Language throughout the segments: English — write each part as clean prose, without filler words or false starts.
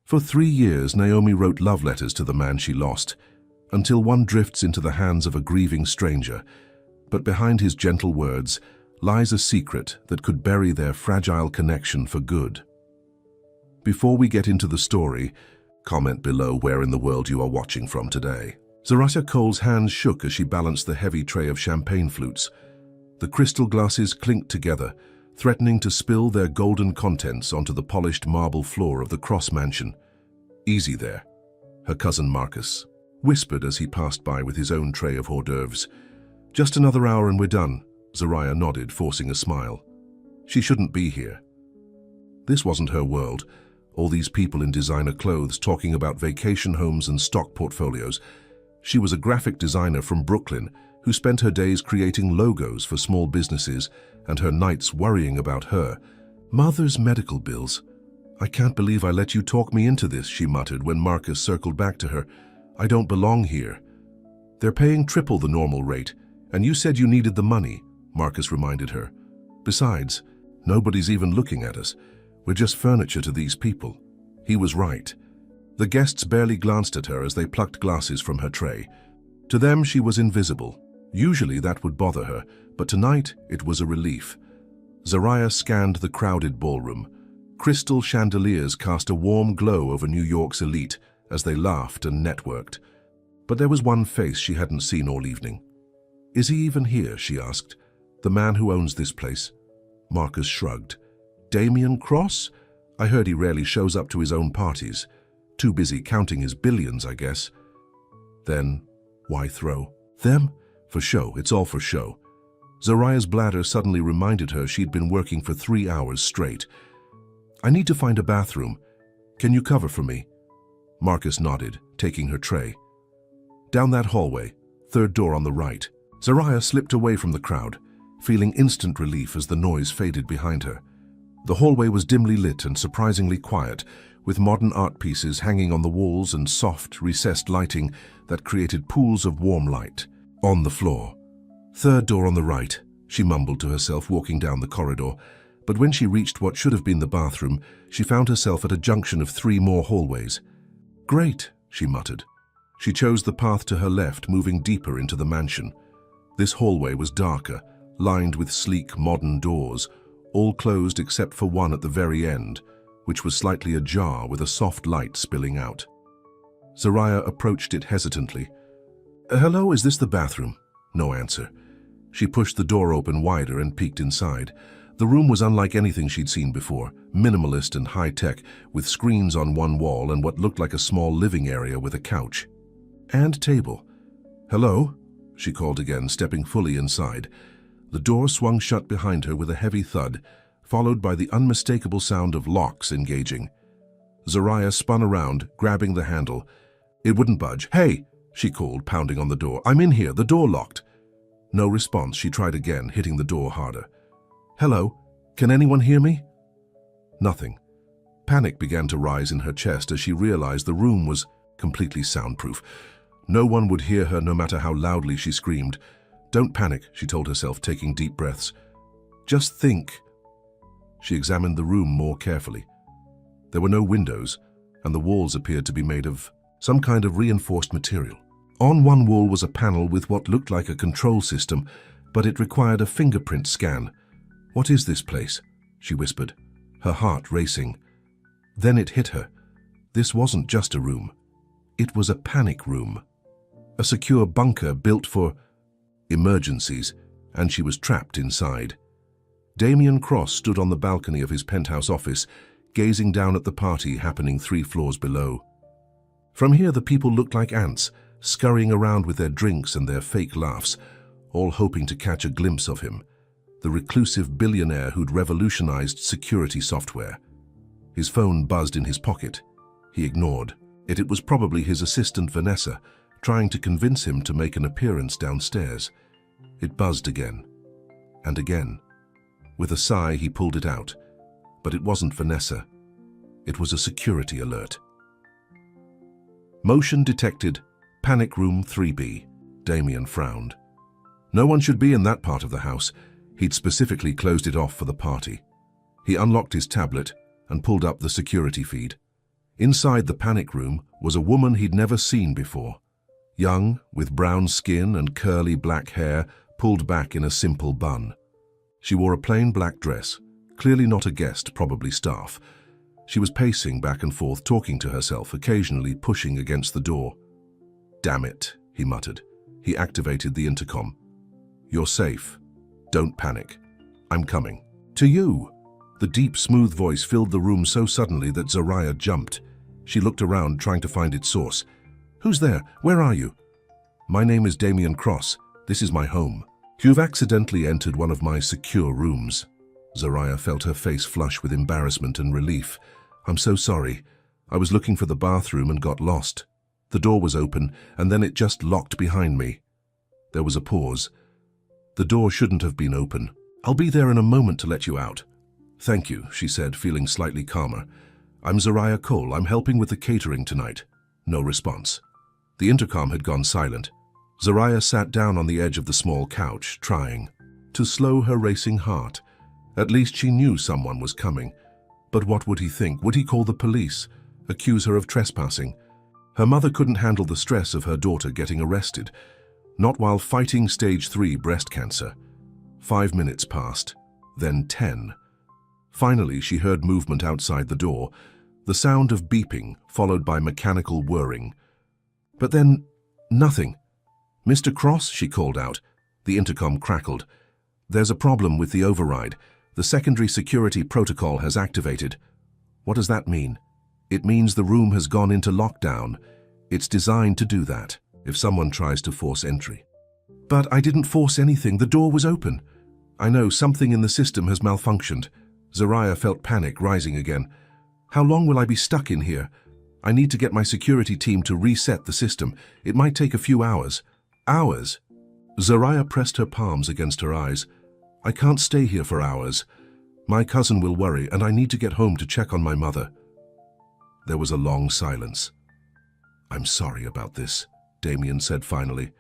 For 3 years, Naomi wrote love letters to the man she lost, until one drifts into the hands of a grieving stranger. But behind his gentle words lies a secret that could bury their fragile connection for good. Before we get into the story, comment below where in the world you are watching from today. Zaraya Cole's hands shook as she balanced the heavy tray of champagne flutes. The crystal glasses clinked together, threatening to spill their golden contents onto the polished marble floor of the Cross Mansion. "Easy there," her cousin Marcus whispered as he passed by with his own tray of hors d'oeuvres. "Just another hour and we're done," Zaraya nodded, forcing a smile. She shouldn't be here. This wasn't her world. All these people in designer clothes talking about vacation homes and stock portfolios. She was a graphic designer from Brooklyn who spent her days creating logos for small businesses and her nights worrying about her mother's medical bills. "I can't believe I let you talk me into this," she muttered when Marcus circled back to her. "I don't belong here." "They're paying triple the normal rate, and you said you needed the money," Marcus reminded her. "Besides, nobody's even looking at us. We're just furniture to these people." He was right. The guests barely glanced at her as they plucked glasses from her tray. To them, she was invisible. Usually that would bother her, but tonight it was a relief. Zaraya scanned the crowded ballroom. Crystal chandeliers cast a warm glow over New York's elite as they laughed and networked. But there was one face she hadn't seen all evening. "Is he even here?" she asked. "The man who owns this place?" Marcus shrugged. "Damien Cross? I heard he rarely shows up to his own parties. Too busy counting his billions, I guess." Then, why throw them? For show, it's all for show. Zaraya's bladder suddenly reminded her she'd been working for 3 hours straight. "I need to find a bathroom. Can you cover for me?" Marcus nodded, taking her tray. "Down that hallway, 3rd door on the right." Zaraya slipped away from the crowd, feeling instant relief as the noise faded behind her. The hallway was dimly lit and surprisingly quiet, with modern art pieces hanging on the walls and soft, recessed lighting that created pools of warm light. On the floor. "3rd door on the right," she mumbled to herself, walking down the corridor. But when she reached what should have been the bathroom, she found herself at a junction of 3 more hallways. "Great," she muttered. She chose the path to her left, moving deeper into the mansion. This hallway was darker, lined with sleek, modern doors, all closed except for one at the very end, which was slightly ajar with a soft light spilling out. Zaraya approached it hesitantly. "Hello, is this the bathroom?" No answer. She pushed the door open wider and peeked inside. The room was unlike anything she'd seen before, minimalist and high-tech, with screens on one wall and what looked like a small living area with a couch. And table. "Hello?" she called again, stepping fully inside. The door swung shut behind her with a heavy thud, followed by the unmistakable sound of locks engaging. Zaraya spun around, grabbing the handle. It wouldn't budge. "Hey!" she called, pounding on the door. "I'm in here, the door locked." No response. She tried again, hitting the door harder. "Hello? Can anyone hear me?" Nothing. Panic began to rise in her chest as she realized the room was completely soundproof. No one would hear her no matter how loudly she screamed. "Don't panic," she told herself, taking deep breaths. "Just think." She examined the room more carefully. There were no windows, and the walls appeared to be made of some kind of reinforced material. On one wall was a panel with what looked like a control system, but it required a fingerprint scan. "What is this place?" she whispered, her heart racing. Then it hit her. This wasn't just a room. It was a panic room. A secure bunker built for emergencies, and she was trapped inside. Damien Cross stood on the balcony of his penthouse office, gazing down at the party happening 3 floors below. From here, the people looked like ants, scurrying around with their drinks and their fake laughs, all hoping to catch a glimpse of him, the reclusive billionaire who'd revolutionized security software. His phone buzzed in his pocket. He ignored it. It was probably his assistant Vanessa, trying to convince him to make an appearance downstairs. It buzzed again, and again. With a sigh, he pulled it out. But it wasn't Vanessa. It was a security alert. "Motion detected. Panic room 3B. Damien frowned. No one should be in that part of the house. He'd specifically closed it off for the party. He unlocked his tablet and pulled up the security feed. Inside the panic room was a woman he'd never seen before. Young, with brown skin and curly black hair pulled back in a simple bun. She wore a plain black dress, clearly not a guest, probably staff. She was pacing back and forth, talking to herself, occasionally pushing against the door. "Damn it," he muttered. He activated the intercom. "You're safe. Don't panic. I'm coming." "To you." The deep, smooth voice filled the room so suddenly that Zariah jumped. She looked around, trying to find its source. "Who's there? Where are you?" "My name is Damien Cross. This is my home." "You've accidentally entered one of my secure rooms." Zariah felt her face flush with embarrassment and relief. "I'm so sorry. I was looking for the bathroom and got lost. The door was open, and then it just locked behind me." There was a pause. "The door shouldn't have been open. I'll be there in a moment to let you out." "Thank you," she said, feeling slightly calmer. "I'm Zariah Cole. I'm helping with the catering tonight." No response. The intercom had gone silent. Zariah sat down on the edge of the small couch, trying to slow her racing heart. At least she knew someone was coming. But what would he think? Would he call the police? Accuse her of trespassing? Her mother couldn't handle the stress of her daughter getting arrested. Not while fighting stage 3 breast cancer. 5 minutes passed, then 10. Finally, she heard movement outside the door, the sound of beeping followed by mechanical whirring. But then, nothing. "Mr. Cross," she called out. The intercom crackled. "There's a problem with the override. The secondary security protocol has activated." "What does that mean?" "It means the room has gone into lockdown. It's designed to do that if someone tries to force entry." "But I didn't force anything. The door was open." "I know, something in the system has malfunctioned." Zariah felt panic rising again. "How long will I be stuck in here? I need to get my security team to reset the system. It might take a few hours." "Hours?" Zariah pressed her palms against her eyes. "I can't stay here for hours. My cousin will worry, and I need to get home to check on my mother." There was a long silence. "I'm sorry about this," Damien said finally.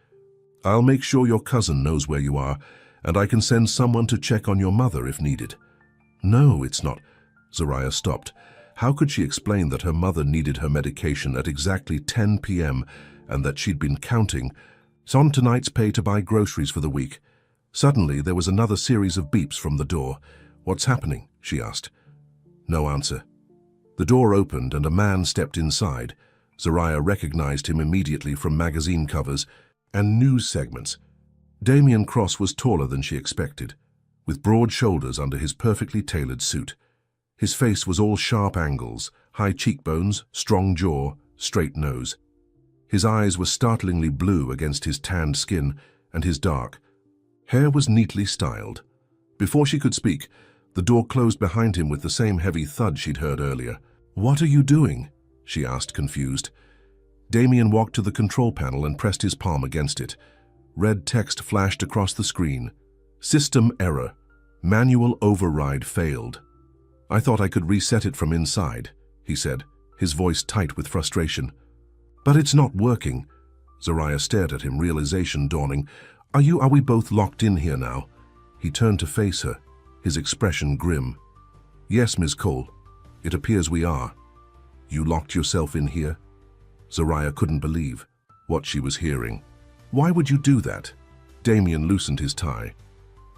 "I'll make sure your cousin knows where you are, and I can send someone to check on your mother if needed." "No, it's not." Zariah stopped. How could she explain that her mother needed her medication at exactly 10 p.m. and that she'd been counting on tonight's pay to buy groceries for the week? Suddenly, there was another series of beeps from the door. "What's happening?" she asked. No answer. The door opened and a man stepped inside. Zariah recognized him immediately from magazine covers and news segments. Damien Cross was taller than she expected, with broad shoulders under his perfectly tailored suit. His face was all sharp angles, high cheekbones, strong jaw, straight nose. His eyes were startlingly blue against his tanned skin, and his dark hair was neatly styled. Before she could speak, the door closed behind him with the same heavy thud she'd heard earlier. "What are you doing?" she asked, confused. Damien walked to the control panel and pressed his palm against it. Red text flashed across the screen. "System error. Manual override failed." "I thought I could reset it from inside," he said, his voice tight with frustration. "But it's not working." Zariah stared at him, realization dawning. Are we both locked in here now?" He turned to face her, his expression grim. "Yes, Ms. Cole. It appears we are." "You locked yourself in here?" Zariah couldn't believe what she was hearing. "Why would you do that?" Damien loosened his tie.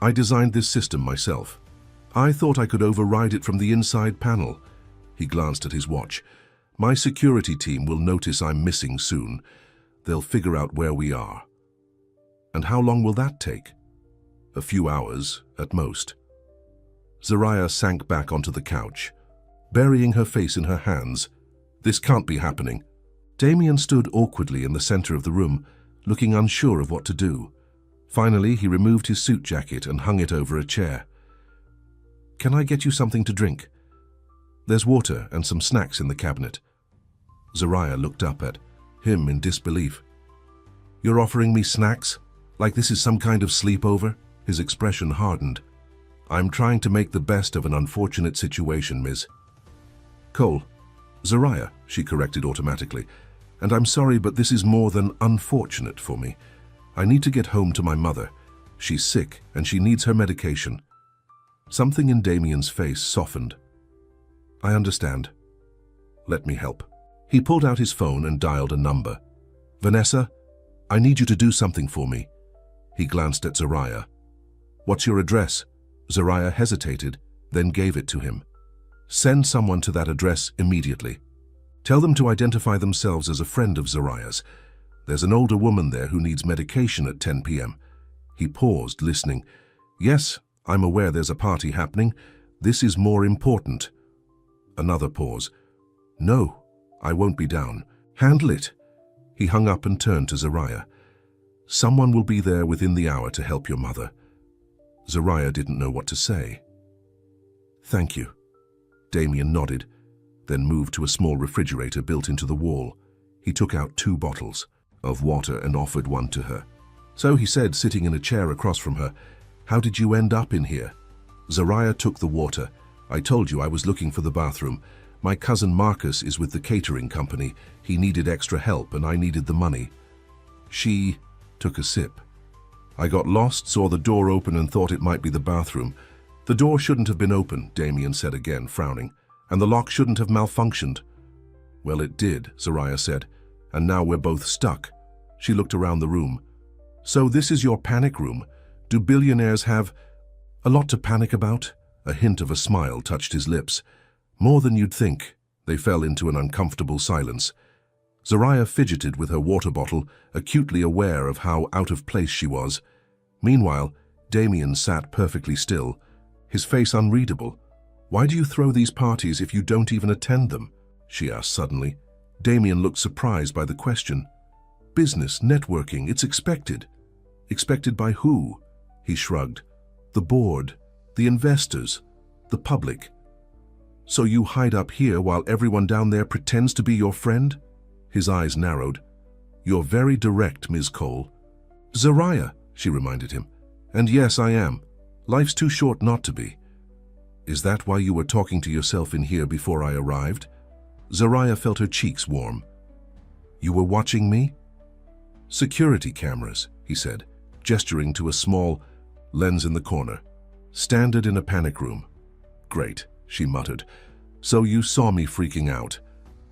"I designed this system myself. I thought I could override it from the inside panel." He glanced at his watch. "My security team will notice I'm missing soon. They'll figure out where we are." "And how long will that take?" "A few hours, at most." Zariah sank back onto the couch, burying her face in her hands. "This can't be happening." Damien stood awkwardly in the center of the room, looking unsure of what to do. Finally, he removed his suit jacket and hung it over a chair. "Can I get you something to drink?" "There's water and some snacks in the cabinet." Zariah looked up at him in disbelief. "You're offering me snacks? Like this is some kind of sleepover?" His expression hardened. "I'm trying to make the best of an unfortunate situation, Ms. Cole." "Zariah," she corrected automatically. "And I'm sorry, but this is more than unfortunate for me. I need to get home to my mother. She's sick and she needs her medication." Something in Damien's face softened. "I understand. Let me help." He pulled out his phone and dialed a number. "Vanessa, I need you to do something for me." He glanced at Zariah. "What's your address?" Zariah hesitated, then gave it to him. "Send someone to that address immediately. Tell them to identify themselves as a friend of Zariah's. There's an older woman there who needs medication at 10 p.m. He paused, listening. "Yes, I'm aware there's a party happening. This is more important." Another pause. "No, I won't be down. Handle it." He hung up and turned to Zariah. "Someone will be there within the hour to help your mother." Zariah didn't know what to say. "Thank you." Damien nodded, then moved to a small refrigerator built into the wall. He took out 2 bottles of water and offered one to her. "So," he said, sitting in a chair across from her, "how did you end up in here?" Zariah took the water. "I told you I was looking for the bathroom. My cousin Marcus is with the catering company. He needed extra help and I needed the money." She took a sip. "I got lost, saw the door open and thought it might be the bathroom. The door shouldn't have been open," Damien said again, frowning, "and the lock shouldn't have malfunctioned." "Well, it did," Zariah said, "and now we're both stuck." She looked around the room. "So this is your panic room? Do billionaires have a lot to panic about?" A hint of a smile touched his lips. "More than you'd think." They fell into an uncomfortable silence. Zariah fidgeted with her water bottle, acutely aware of how out of place she was. Meanwhile, Damien sat perfectly still, his face unreadable. "Why do you throw these parties if you don't even attend them?" she asked suddenly. Damien looked surprised by the question. "Business, networking, it's expected." "Expected by who?" He shrugged. "The board, the investors, the public." "So you hide up here while everyone down there pretends to be your friend?" His eyes narrowed. "You're very direct, Ms. Cole." "Zariah," she reminded him. "And yes, I am. Life's too short not to be." "Is that why you were talking to yourself in here before I arrived?" Zariah felt her cheeks warm. "You were watching me?" "Security cameras," he said, gesturing to a small lens in the corner. "Standard in a panic room." "Great," she muttered. "So you saw me freaking out."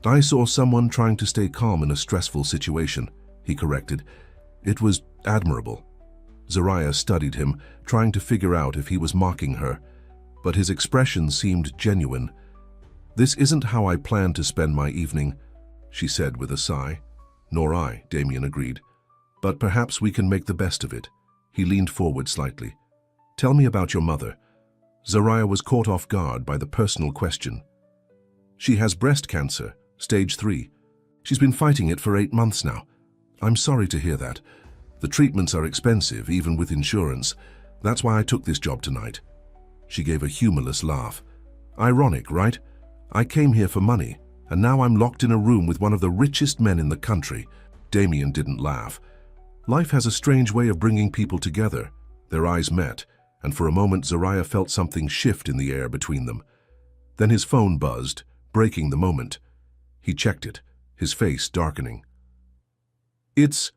"I saw someone trying to stay calm in a stressful situation," he corrected. "It was admirable." Zariah studied him, trying to figure out if he was mocking her, but his expression seemed genuine. "This isn't how I planned to spend my evening," she said with a sigh. "Nor I," Damien agreed. "But perhaps we can make the best of it." He leaned forward slightly. "Tell me about your mother." Zariah was caught off guard by the personal question. "She has breast cancer, stage 3. She's been fighting it for 8 months now." "I'm sorry to hear that. The treatments are expensive, even with insurance. That's why I took this job tonight." She gave a humorless laugh. "Ironic, right? I came here for money, and now I'm locked in a room with one of the richest men in the country." Damien didn't laugh. "Life has a strange way of bringing people together." Their eyes met, and for a moment Zariah felt something shift in the air between them. Then his phone buzzed, breaking the moment. He checked it, his face darkening. "It's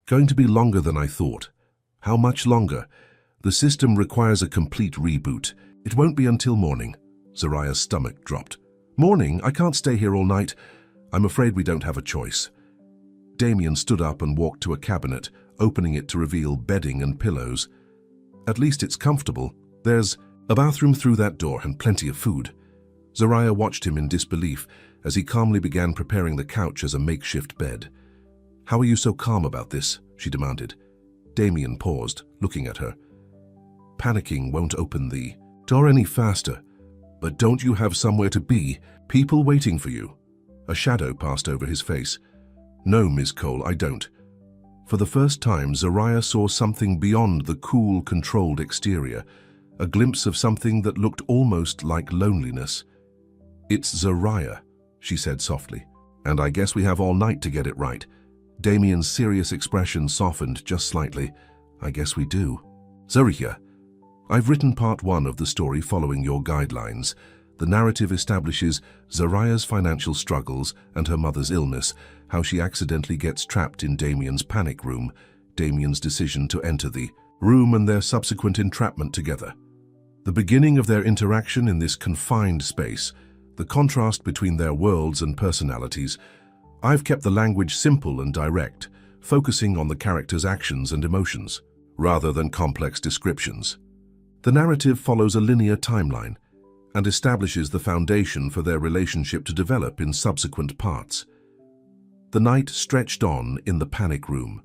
going to be longer than I thought." "How much longer?" "The system requires a complete reboot. It won't be until morning." Zariah's stomach dropped. "Morning? I can't stay here all night." "I'm afraid we don't have a choice." Damien stood up and walked to a cabinet, opening it to reveal bedding and pillows. "At least it's comfortable. There's a bathroom through that door and plenty of food." Zariah watched him in disbelief as he calmly began preparing the couch as a makeshift bed. "How are you so calm about this?" she demanded. Damien paused, looking at her. "Panicking won't open the door any faster." "But don't you have somewhere to be? People waiting for you?" A shadow passed over his face. "No, Ms. Cole, I don't." For the first time, Zariah saw something beyond the cool, controlled exterior, a glimpse of something that looked almost like loneliness. "It's Zariah," she said softly, "and I guess we have all night to get it right." Damien's serious expression softened just slightly. "I guess we do." "Zariah, I've written part 1 of the story following your guidelines. The narrative establishes Zariah's financial struggles and her mother's illness, how she accidentally gets trapped in Damien's panic room, Damien's decision to enter the room and their subsequent entrapment together. The beginning of their interaction in this confined space, The contrast between their worlds and personalities. I've kept the language simple and direct, focusing on the characters' actions and emotions, rather than complex descriptions. The narrative follows a linear timeline and establishes the foundation for their relationship to develop in subsequent parts. The night stretched on in the panic room.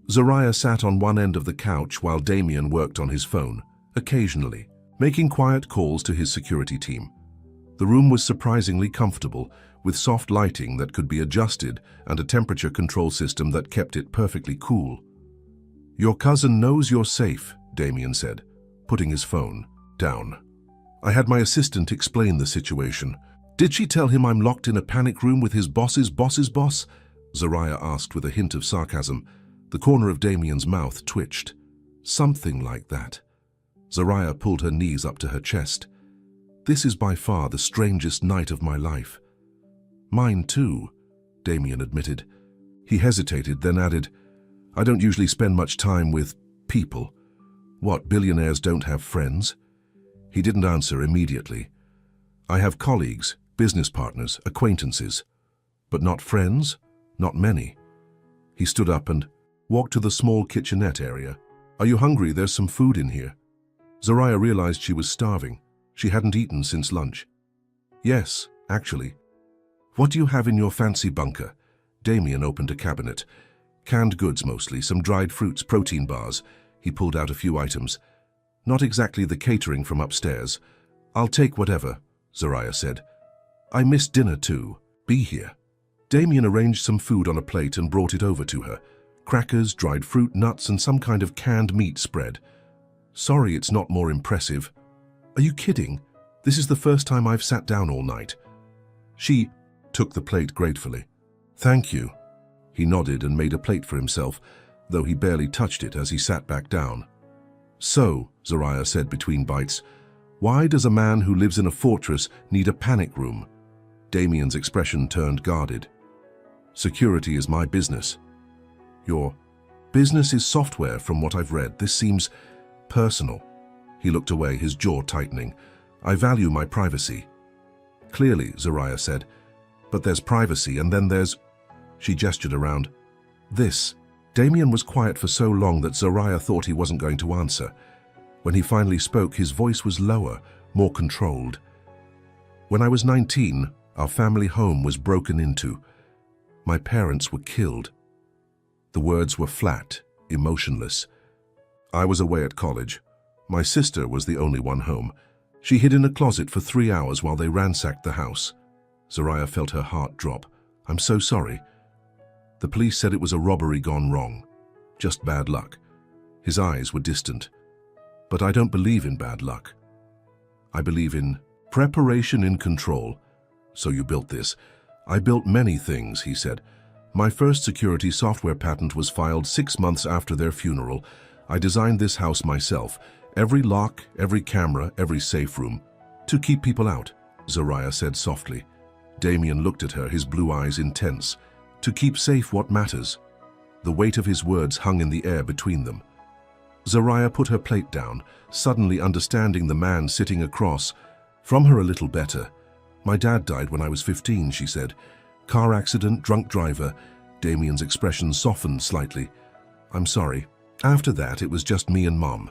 Zariah sat on one end of the couch while Damien worked on his phone, occasionally, making quiet calls to his security team. The room was surprisingly comfortable, with soft lighting that could be adjusted and a temperature control system that kept it perfectly cool. "Your cousin knows you're safe," Damien said, putting his phone down. "I had my assistant explain the situation." "Did she tell him I'm locked in a panic room with his boss's boss?" Zariah asked with a hint of sarcasm. The corner of Damien's mouth twitched. "Something like that." Zariah pulled her knees up to her chest. "This is by far the strangest night of my life." "Mine too," Damien admitted. He hesitated, then added, "I don't usually spend much time with people." "What, billionaires don't have friends?" He didn't answer immediately. "I have colleagues, business partners, acquaintances. But not friends? Not many." He stood up and walked to the small kitchenette area. "Are you hungry? There's some food in here." Zariah realized she was starving. She hadn't eaten since lunch. "Yes, actually." "What do you have in your fancy bunker?" Damien opened a cabinet. "Canned goods mostly, some dried fruits, protein bars." He pulled out a few items. "Not exactly the catering from upstairs." "I'll take whatever," Zariah said. "I missed dinner too. Be here." Damien arranged some food on a plate and brought it over to her. Crackers, dried fruit, nuts, and some kind of canned meat spread. "Sorry it's not more impressive." "Are you kidding? This is the first time I've sat down all night." She took the plate gratefully. "Thank you." He nodded and made a plate for himself, though he barely touched it as he sat back down. "So," Zariah said between bites, "why does a man who lives in a fortress need a panic room?" Damien's expression turned guarded. "Security is my business." "Your business is software, from what I've read. This seems personal." He looked away, his jaw tightening. "I value my privacy." "Clearly," Zariah said. "But there's privacy, and then there's—" She gestured around. "This." Damien was quiet for so long that Zariah thought he wasn't going to answer. When he finally spoke, his voice was lower, more controlled. "When I was 19, our family home was broken into. My parents were killed." The words were flat, emotionless. "I was away at college. My sister was the only one home. She hid in a closet for 3 hours while they ransacked the house." Zariah felt her heart drop. "I'm so sorry." "The police said it was a robbery gone wrong. Just bad luck." His eyes were distant. "But I don't believe in bad luck. I believe in preparation in control." "So you built this?" "I built many things," he said. "My first security software patent was filed 6 months after their funeral. I designed this house myself. Every lock, every camera, every safe room. To keep people out," Zariah said softly. Damien looked at her, his blue eyes intense. "To keep safe what matters." The weight of his words hung in the air between them. Zariah put her plate down, suddenly understanding the man sitting across from her a little better. "My dad died when I was 15, she said. "Car accident, drunk driver." Damien's expression softened slightly. "I'm sorry. After that, it was just me and Mom.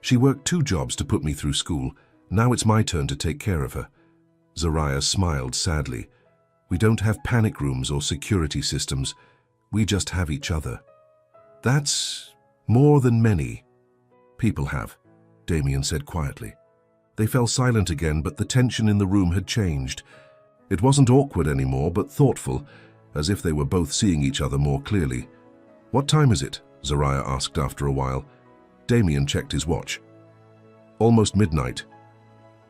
She worked 2 jobs to put me through school. Now it's my turn to take care of her." Zariah smiled sadly. "We don't have panic rooms or security systems. We just have each other." "That's more than many people have," Damien said quietly. They fell silent again, but the tension in the room had changed. It wasn't awkward anymore, but thoughtful, as if they were both seeing each other more clearly. "What time is it?" Zariah asked after a while. Damien checked his watch. "Almost midnight."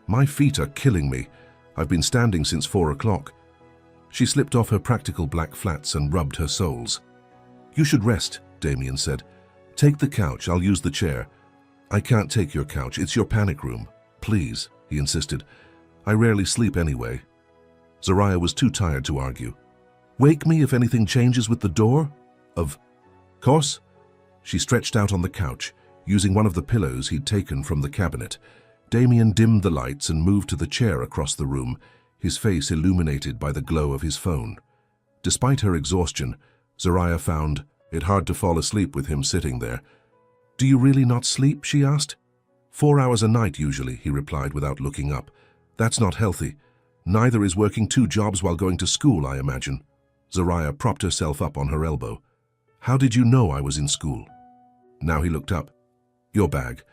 "My feet are killing me. I've been standing since 4 o'clock." She slipped off her practical black flats and rubbed her soles. "You should rest," Damien said. "Take the couch, I'll use the chair." "I can't take your couch, it's your panic room." "Please," he insisted. "I rarely sleep anyway." Zariah was too tired to argue. "Wake me if anything changes with the door?" "Of course." She stretched out on the couch, using one of the pillows he'd taken from the cabinet. Damien dimmed the lights and moved to the chair across the room. his face illuminated by the glow of his phone. Despite her exhaustion, Zariah found it hard to fall asleep with him sitting there. "Do you really not sleep?" she asked. "4 hours a night usually," he replied without looking up. "That's not healthy. Neither is working 2 jobs while going to school, I imagine." Zariah propped herself up on her elbow. "How did you know I was in school?" Now he looked up. "Your bag.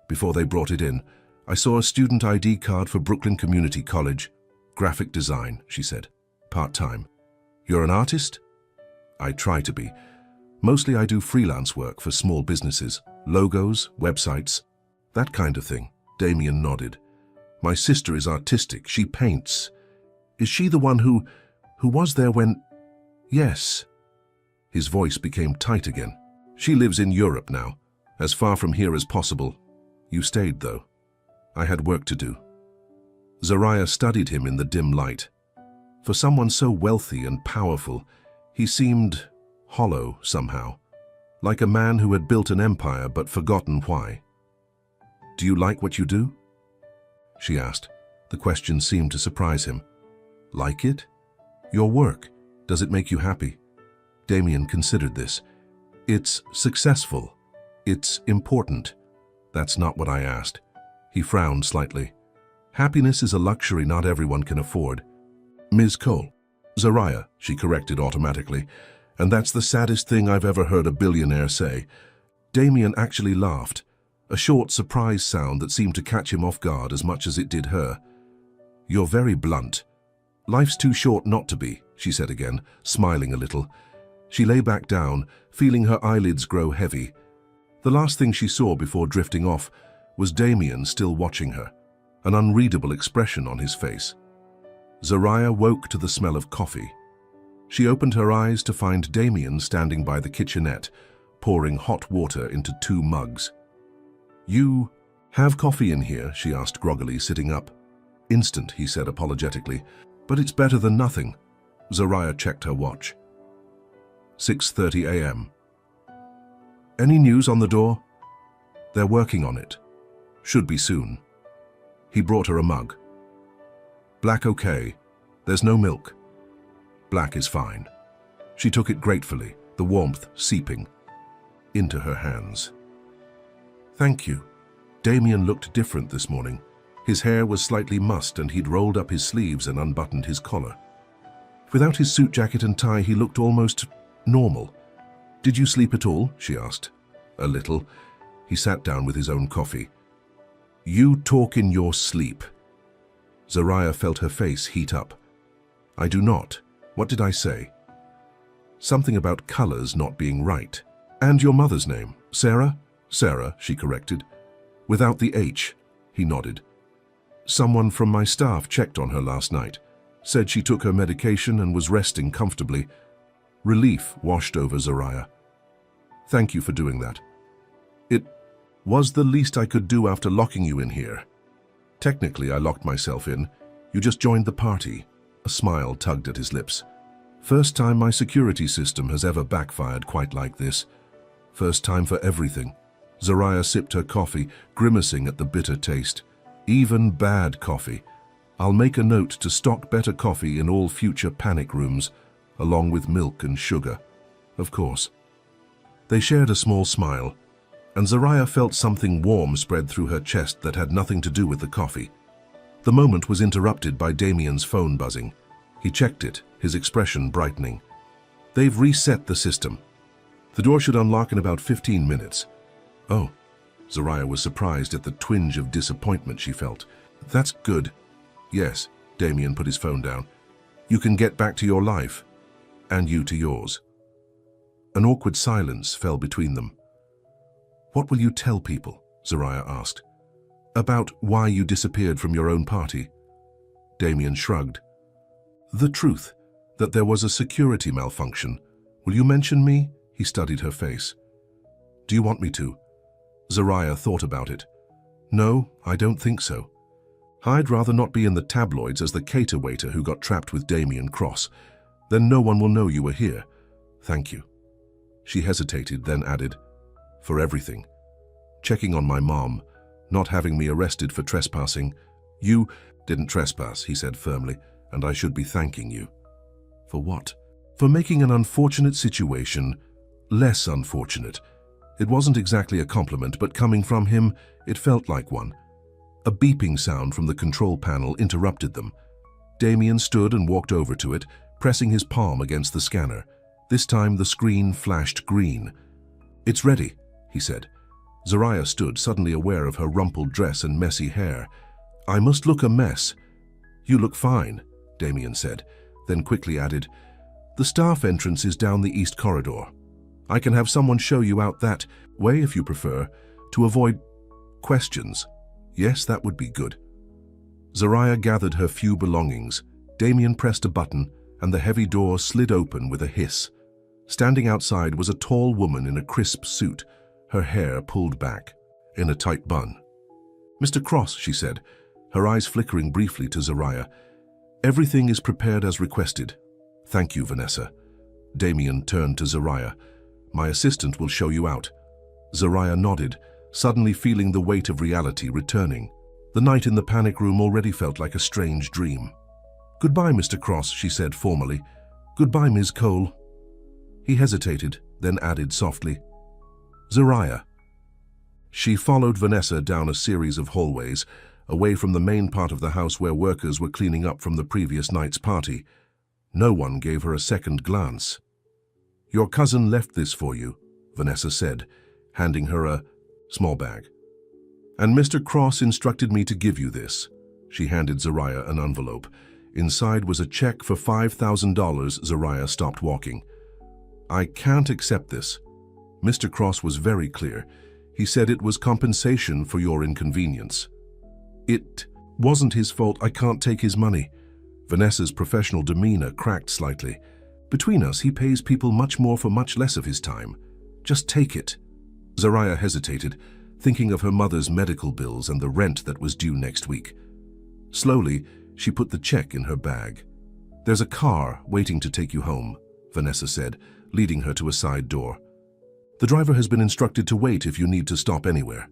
Before they brought it in, I saw a student ID card for Brooklyn Community College. Graphic design," she said. "Part-time. You're an artist?" "I try to be. Mostly I do freelance work for small businesses, logos, websites, that kind of thing." Damien nodded. "My sister is artistic. She paints. Is she the one who was there when—" "Yes." His voice became tight again. "She lives in Europe now, as far from here as possible. You stayed, though." "I had work to do." Zariah studied him in the dim light. For someone so wealthy and powerful, he seemed hollow somehow, like a man who had built an empire but forgotten why. "Do you like what you do?" she asked. The question seemed to surprise him. "Like it? Your work, does it make you happy?" Damien considered this. "It's successful. It's important." "That's not what I asked." He frowned slightly. "Happiness is a luxury not everyone can afford." "Ms. Cole." "Zariah," she corrected automatically. "And that's the saddest thing I've ever heard a billionaire say." Damien actually laughed, a short surprise sound that seemed to catch him off guard as much as it did her. "You're very blunt. Life's too short not to be," she said again, smiling a little. She lay back down, feeling her eyelids grow heavy. The last thing she saw before drifting off was Damien still watching her, an unreadable expression on his face. Zariah woke to the smell of coffee. She opened her eyes to find Damien standing by the kitchenette, pouring hot water into 2 mugs. "You have coffee in here?" she asked groggily, sitting up. "Instant," he said apologetically, "but it's better than nothing." Zariah checked her watch. 6:30 a.m. "Any news on the door?" "They're working on it. Should be soon." He brought her a mug. "Black okay. There's no milk." "Black is fine." She took it gratefully, the warmth seeping into her hands. "Thank you." Damien looked different this morning. His hair was slightly mussed and he'd rolled up his sleeves and unbuttoned his collar. Without his suit jacket and tie, he looked almost normal. "Did you sleep at all?" she asked. "A little." He sat down with his own coffee. "You talk in your sleep." Zariah felt her face heat up. "I do not. What did I say?" "Something about colors not being right." "And your mother's name? Sarah?" "Sarah," she corrected. "Without the H." He nodded. "Someone from my staff checked on her last night. Said she took her medication and was resting comfortably." Relief washed over Zariah. "Thank you for doing that. It was the least I could do after locking you in here." "Technically, I locked myself in. You just joined the party." A smile tugged at his lips. "First time my security system has ever backfired quite like this. First time for everything." Zariah sipped her coffee, grimacing at the bitter taste. "Even bad coffee. I'll make a note to stock better coffee in all future panic rooms, along with milk and sugar. Of course." They shared a small smile, and Zariah felt something warm spread through her chest that had nothing to do with the coffee. The moment was interrupted by Damien's phone buzzing. He checked it, his expression brightening. "They've reset the system. The door should unlock in about 15 minutes. "Oh." Zariah was surprised at the twinge of disappointment she felt. "That's good." "Yes." Damien put his phone down. "You can get back to your life. And you to yours." An awkward silence fell between them. "What will you tell people?" Zariah asked. "About why you disappeared from your own party?" Damien shrugged. "The truth, that there was a security malfunction. Will you mention me?" He studied her face. "Do you want me to?" Zariah thought about it. "No, I don't think so. I'd rather not be in the tabloids as the cater waiter who got trapped with Damien Cross. Then no one will know you were here. Thank you." She hesitated, then added, "For everything. Checking on my mom, not having me arrested for trespassing." "You didn't trespass," he said firmly. and I should be thanking you. For what? For making an unfortunate situation less unfortunate. It wasn't exactly a compliment, but coming from him, it felt like one. A beeping sound from the control panel interrupted them. Damien stood and walked over to it, pressing his palm against the scanner. This time the screen flashed green. "It's ready," he said. Zariah stood, suddenly aware of her rumpled dress and messy hair. "I must look a mess." "You look fine," Damien said, then quickly added, "The staff entrance is down the east corridor. I can have someone show you out that way if you prefer, to avoid questions." "Yes, that would be good." Zariah gathered her few belongings. Damien pressed a button, and the heavy door slid open with a hiss. Standing outside was a tall woman in a crisp suit, her hair pulled back, in a tight bun. "Mr. Cross," she said, her eyes flickering briefly to Zariah. "Everything is prepared as requested." "Thank you, Vanessa." Damien turned to Zariah. "My assistant will show you out." Zariah nodded, suddenly feeling the weight of reality returning. The night in the panic room already felt like a strange dream. "Goodbye, Mr. Cross," she said formally. "Goodbye, Ms. Cole." He hesitated, then added softly, "Zariah." She followed Vanessa down a series of hallways, away from the main part of the house where workers were cleaning up from the previous night's party. No one gave her a second glance. "Your cousin left this for you," Vanessa said, handing her a small bag. "And Mr. Cross instructed me to give you this." She handed Zariah an envelope. Inside was a check for $5,000. Zariah stopped walking. "I can't accept this." Mr. Cross was very clear. He said it was compensation for your inconvenience. "It wasn't his fault. I can't take his money." Vanessa's professional demeanor cracked slightly. "Between us, he pays people much more for much less of his time. Just take it." Zariah hesitated, thinking of her mother's medical bills and the rent that was due next week. Slowly, she put the check in her bag. "There's a car waiting to take you home," Vanessa said, leading her to a side door. "The driver has been instructed to wait if you need to stop anywhere."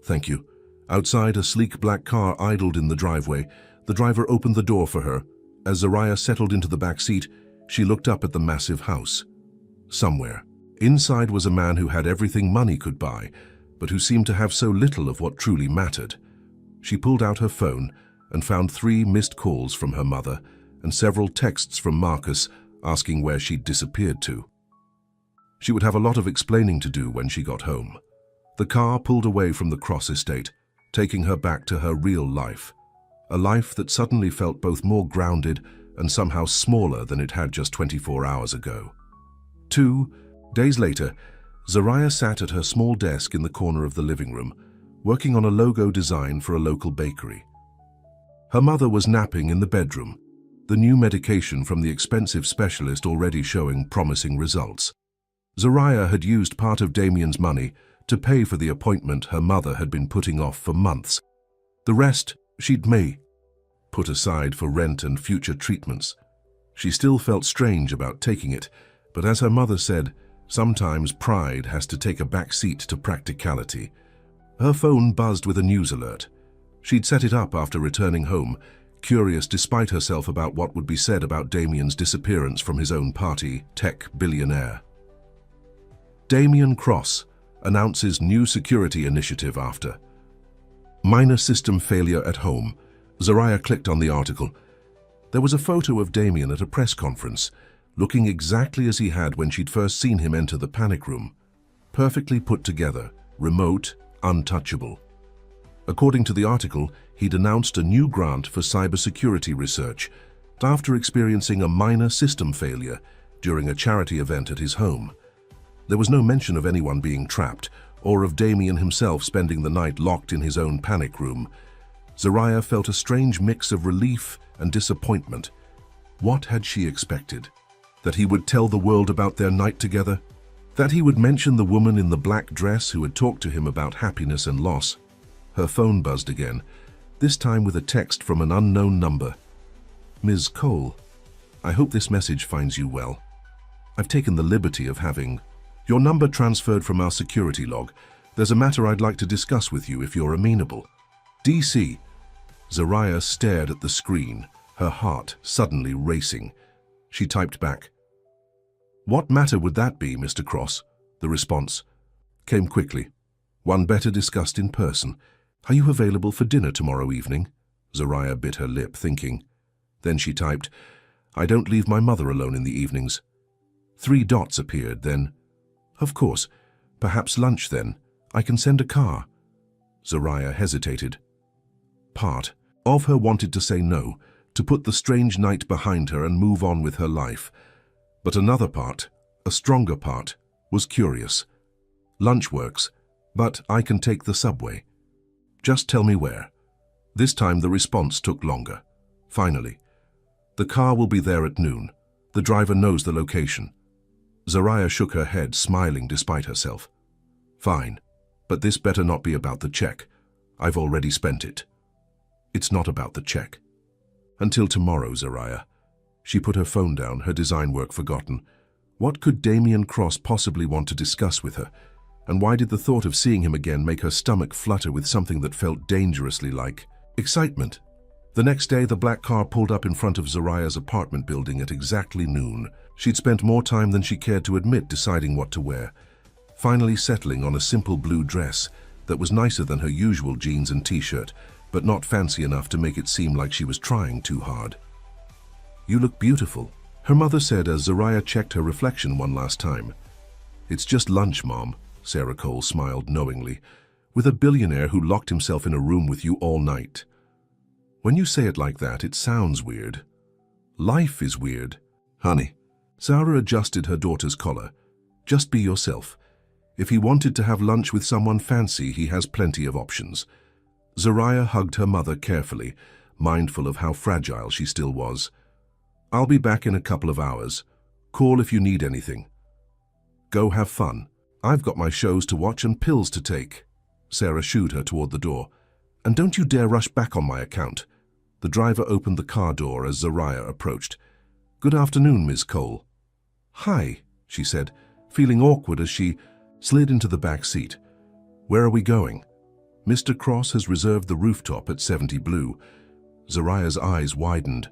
"Thank you." Outside, a sleek black car idled in the driveway. The driver opened the door for her. As Zariah settled into the back seat, she looked up at the massive house. Somewhere, inside was a man who had everything money could buy, but who seemed to have so little of what truly mattered. She pulled out her phone and found 3 missed calls from her mother and several texts from Marcus asking where she'd disappeared to. She would have a lot of explaining to do when she got home. The car pulled away from the Cross estate, taking her back to her real life. A life that suddenly felt both more grounded and somehow smaller than it had just 24 hours ago. 2 days later, Zariah sat at her small desk in the corner of the living room, working on a logo design for a local bakery. Her mother was napping in the bedroom, the new medication from the expensive specialist already showing promising results. Zariah had used part of Damien's money to pay for the appointment her mother had been putting off for months. The rest she'd put aside for rent and future treatments. She still felt strange about taking it, but as her mother said, sometimes pride has to take a back seat to practicality. Her phone buzzed with a news alert. She'd set it up after returning home, curious despite herself about what would be said about Damien's disappearance from his own party, Tech Billionaire. Damien Cross announces new security initiative after minor system failure at home. Zariah clicked on the article. There was a photo of Damien at a press conference, looking exactly as he had when she'd first seen him enter the panic room. Perfectly put together, remote, untouchable. According to the article, he'd announced a new grant for cybersecurity research after experiencing a minor system failure during a charity event at his home. There was no mention of anyone being trapped or of Damien himself spending the night locked in his own panic room. Zariah felt a strange mix of relief and disappointment. What had she expected? That he would tell the world about their night together? That he would mention the woman in the black dress who had talked to him about happiness and loss? Her phone buzzed again, this time with a text from an unknown number. "Ms. Cole, I hope this message finds you well. I've taken the liberty of having your number transferred from our security log. There's a matter I'd like to discuss with you if you're amenable. DC." Zariah stared at the screen, her heart suddenly racing. She typed back, "What matter would that be, Mr. Cross?" The response came quickly. "One better discussed in person. Are you available for dinner tomorrow evening?" Zariah bit her lip, thinking. Then she typed, "I don't leave my mother alone in the evenings." 3 dots appeared, then, "Of course. Perhaps lunch then. I can send a car." Zariah hesitated. Part of her wanted to say no, to put the strange night behind her and move on with her life. But another part, a stronger part, was curious. "Lunch works, but I can take the subway. Just tell me where." This time the response took longer. Finally, "The car will be there at noon. The driver knows the location." Zariah shook her head, smiling despite herself. "Fine, but this better not be about the check. I've already spent it." "It's not about the check." "Until tomorrow, Zariah." She put her phone down, her design work forgotten. What could Damien Cross possibly want to discuss with her? And why did the thought of seeing him again make her stomach flutter with something that felt dangerously like excitement? The next day, the black car pulled up in front of Zariah's apartment building at exactly noon. She'd spent more time than she cared to admit deciding what to wear, finally settling on a simple blue dress that was nicer than her usual jeans and t-shirt, but not fancy enough to make it seem like she was trying too hard. "You look beautiful," her mother said as Zariah checked her reflection one last time. "It's just lunch, Mom," Sarah Cole smiled knowingly, "with a billionaire who locked himself in a room with you all night." "When you say it like that, it sounds weird." "Life is weird, honey." Sarah adjusted her daughter's collar. "Just be yourself. If he wanted to have lunch with someone fancy, he has plenty of options." Zariah hugged her mother carefully, mindful of how fragile she still was. "I'll be back in a couple of hours. Call if you need anything. Go have fun. I've got my shows to watch and pills to take." Sarah shooed her toward the door. "And don't you dare rush back on my account." The driver opened the car door as Zariah approached. "Good afternoon, Ms. Cole." "Hi," she said, feeling awkward as she slid into the back seat. "Where are we going?" "Mr. Cross has reserved the rooftop at 70 Blue." Zariah's eyes widened.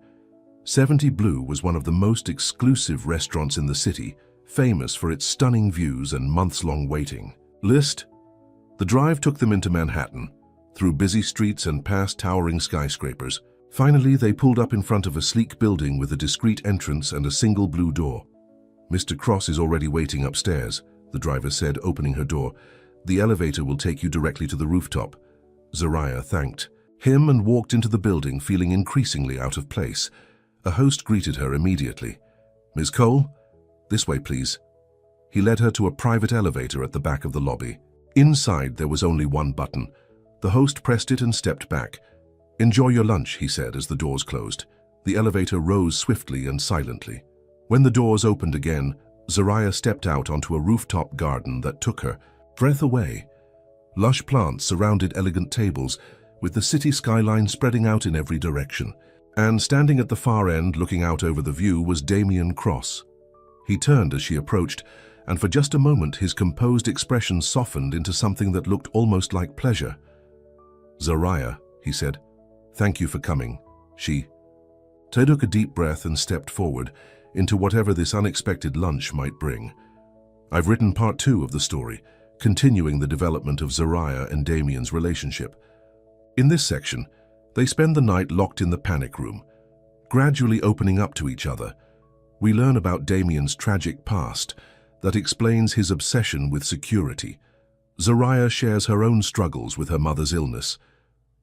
70 Blue was one of the most exclusive restaurants in the city, famous for its stunning views and months-long waiting list. The drive took them into Manhattan, through busy streets and past towering skyscrapers. Finally, they pulled up in front of a sleek building with a discreet entrance and a single blue door. "Mr. Cross is already waiting upstairs," the driver said, opening her door. "The elevator will take you directly to the rooftop." Zariah thanked him and walked into the building, feeling increasingly out of place. A host greeted her immediately. "Ms. Cole? This way, please." He led her to a private elevator at the back of the lobby. Inside, there was only one button. The host pressed it and stepped back. "Enjoy your lunch," he said as the doors closed. The elevator rose swiftly and silently. When the doors opened again, Zariah stepped out onto a rooftop garden that took her breath away. Lush plants surrounded elegant tables, with the city skyline spreading out in every direction. And standing at the far end, looking out over the view, was Damien Cross. He turned as she approached, and for just a moment his composed expression softened into something that looked almost like pleasure. "Zariah," he said, "thank you for coming." She took a deep breath and stepped forward into whatever this unexpected lunch might bring. I've written part 2 of the story, continuing the development of Zariah and Damien's relationship. In this section, they spend the night locked in the panic room, gradually opening up to each other. We learn about Damien's tragic past that explains his obsession with security. Zariah shares her own struggles with her mother's illness.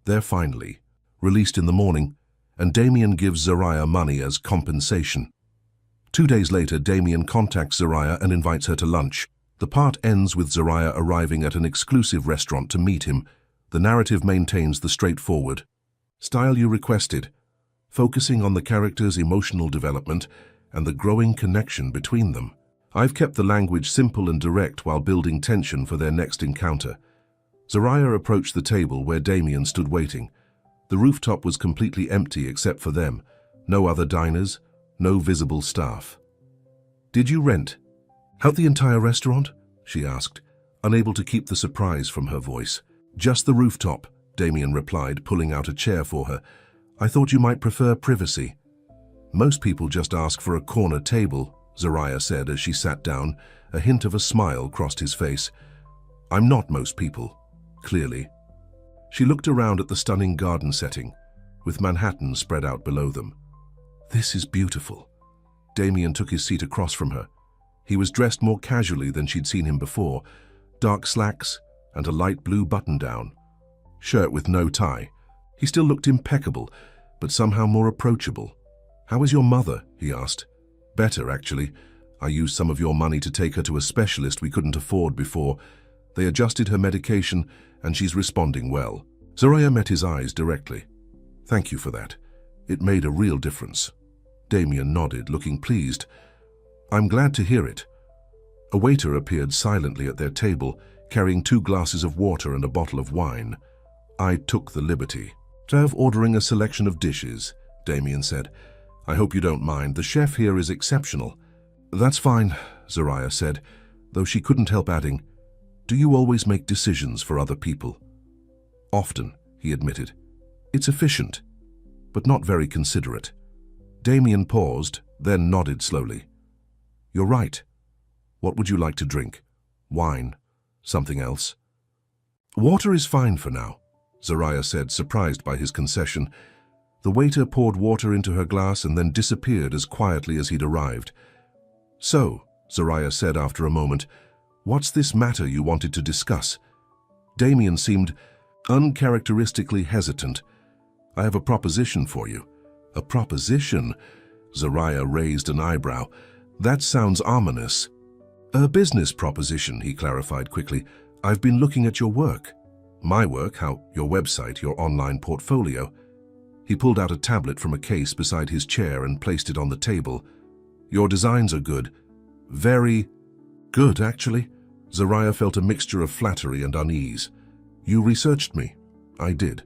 They're finally released in the morning, and Damien gives Zariah money as compensation. 2 days later, Damien contacts Zariah and invites her to lunch. The part ends with Zariah arriving at an exclusive restaurant to meet him. The narrative maintains the straightforward style you requested, focusing on the characters' emotional development and the growing connection between them. I've kept the language simple and direct while building tension for their next encounter. Zariah approached the table where Damien stood waiting. The rooftop was completely empty except for them. No other diners, no visible staff. "Did you rent out the entire restaurant?" she asked, unable to keep the surprise from her voice. "Just the rooftop," Damien replied, pulling out a chair for her. I thought you might prefer privacy. Most people just ask for a corner table, Zariah said as she sat down. A hint of a smile crossed his face. I'm not most people, clearly. She looked around at the stunning garden setting, with Manhattan spread out below them. This is beautiful. Damien took his seat across from her. He was dressed more casually than she'd seen him before, dark slacks and a light blue button-down, shirt with no tie. He still looked impeccable, but somehow more approachable. How is your mother? He asked. Better, actually. I used some of your money to take her to a specialist we couldn't afford before. They adjusted her medication and she's responding well. Zariah met his eyes directly. Thank you for that. It made a real difference. Damien nodded, looking pleased. I'm glad to hear it. A waiter appeared silently at their table, carrying 2 glasses of water and a bottle of wine. I took the liberty of ordering a selection of dishes, Damien said. I hope you don't mind. The chef here is exceptional. That's fine, Zariah said, though she couldn't help adding, do you always make decisions for other people? Often, he admitted. It's efficient, but not very considerate. Damien paused, then nodded slowly. You're right. What would you like to drink? Wine. Something else? Water is fine for now, Zariah said, surprised by his concession. The waiter poured water into her glass and then disappeared as quietly as he'd arrived. So, Zariah said after a moment, what's this matter you wanted to discuss? Damien seemed uncharacteristically hesitant. I have a proposition for you. A proposition? Zariah raised an eyebrow. That sounds ominous. A business proposition, he clarified quickly. I've been looking at your work. My work, your website, your online portfolio. He pulled out a tablet from a case beside his chair and placed it on the table. Your designs are good. Very good, actually. Zariah felt a mixture of flattery and unease. You researched me. I did.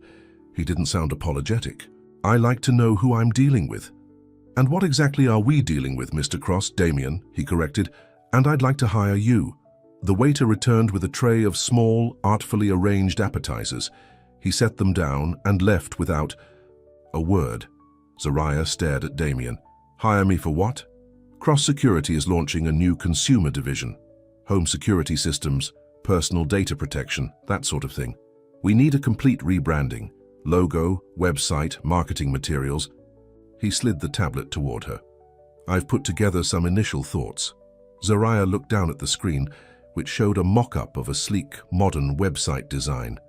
He didn't sound apologetic. I like to know who I'm dealing with. And what exactly are we dealing with, Mr. Cross? Damien, he corrected. And I'd like to hire you. The waiter returned with a tray of small, artfully arranged appetizers. He set them down and left without a word. Zariah stared at Damien. Hire me for what? Cross Security is launching a new consumer division. Home security systems, personal data protection, that sort of thing. We need a complete rebranding. Logo, website, marketing materials. He slid the tablet toward her. I've put together some initial thoughts. Zariah looked down at the screen, which showed a mock-up of a sleek, modern website design.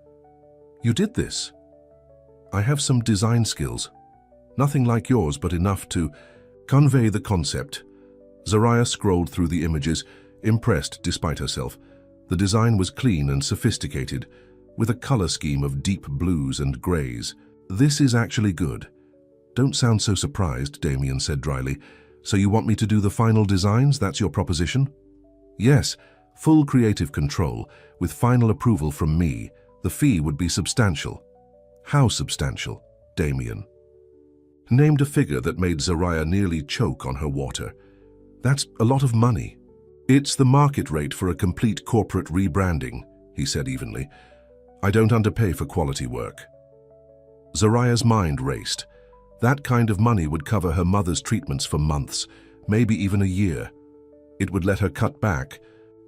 You did this? I have some design skills. Nothing like yours, but enough to convey the concept. Zariah scrolled through the images, impressed despite herself. The design was clean and sophisticated, with a color scheme of deep blues and grays. This is actually good. Don't sound so surprised, Damien said dryly. So you want me to do the final designs? That's your proposition? Yes, full creative control, with final approval from me. The fee would be substantial. How substantial? Damien named a figure that made Zariah nearly choke on her water. That's a lot of money. It's the market rate for a complete corporate rebranding, he said evenly. I don't underpay for quality work. Zariah's mind raced. That kind of money would cover her mother's treatments for months, maybe even a year. It would let her cut back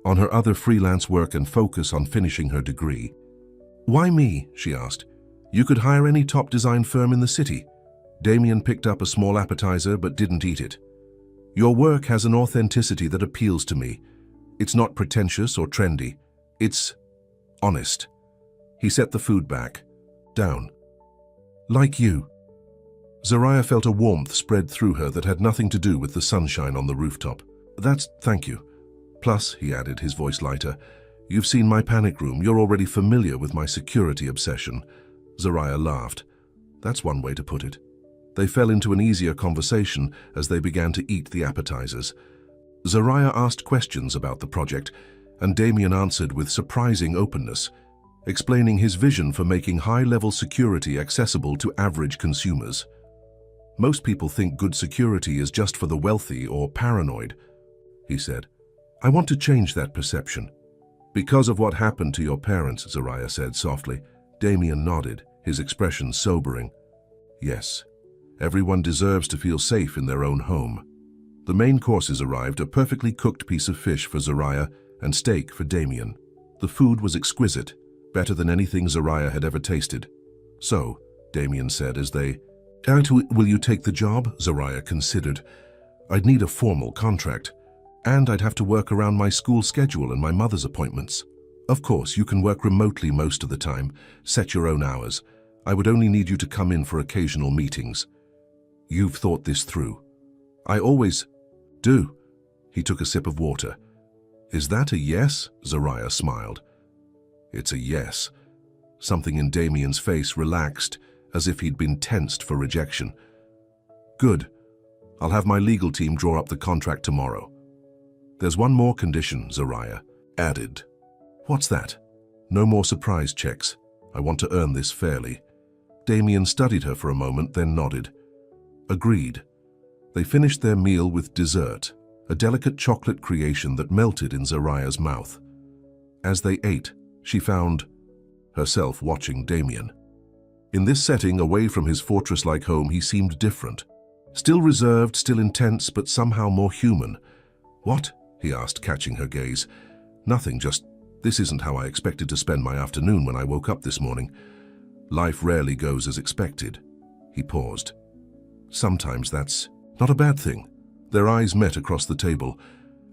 on her other freelance work and focus on finishing her degree. Why me? She asked. You could hire any top design firm in the city. Damien picked up a small appetizer but didn't eat it. Your work has an authenticity that appeals to me. It's not pretentious or trendy. It's honest. He set the food back, down. Like you. Zariah felt a warmth spread through her that had nothing to do with the sunshine on the rooftop. Thank you. Plus, he added, his voice lighter, you've seen my panic room. You're already familiar with my security obsession. Zariah laughed. That's one way to put it. They fell into an easier conversation as they began to eat the appetizers. Zariah asked questions about the project, and Damien answered with surprising openness, explaining his vision for making high-level security accessible to average consumers. Most people think good security is just for the wealthy or paranoid, he said. I want to change that perception. Because of what happened to your parents, Zariah said softly. Damien nodded, his expression sobering. Yes, everyone deserves to feel safe in their own home. The main courses arrived, a perfectly cooked piece of fish for Zariah and steak for Damien. The food was exquisite, better than anything Zariah had ever tasted. So, Damien said as they... Will you take the job? Zariah considered. I'd need a formal contract, and I'd have to work around my school schedule and my mother's appointments. Of course, you can work remotely most of the time, set your own hours. I would only need you to come in for occasional meetings. You've thought this through. I always do. He took a sip of water. Is that a yes? Zariah smiled. It's a yes. Something in Damien's face relaxed, as if he'd been tensed for rejection. Good. I'll have my legal team draw up the contract tomorrow. There's one more condition, Zariah added. What's that? No more surprise checks. I want to earn this fairly. Damien studied her for a moment, then nodded. Agreed. They finished their meal with dessert, a delicate chocolate creation that melted in Zariah's mouth. As they ate, she found herself watching Damien. In this setting, away from his fortress-like home, he seemed different. Still reserved, still intense, but somehow more human. What? He asked, catching her gaze. Nothing, just, this isn't how I expected to spend my afternoon when I woke up this morning. Life rarely goes as expected. He paused. Sometimes that's not a bad thing. Their eyes met across the table,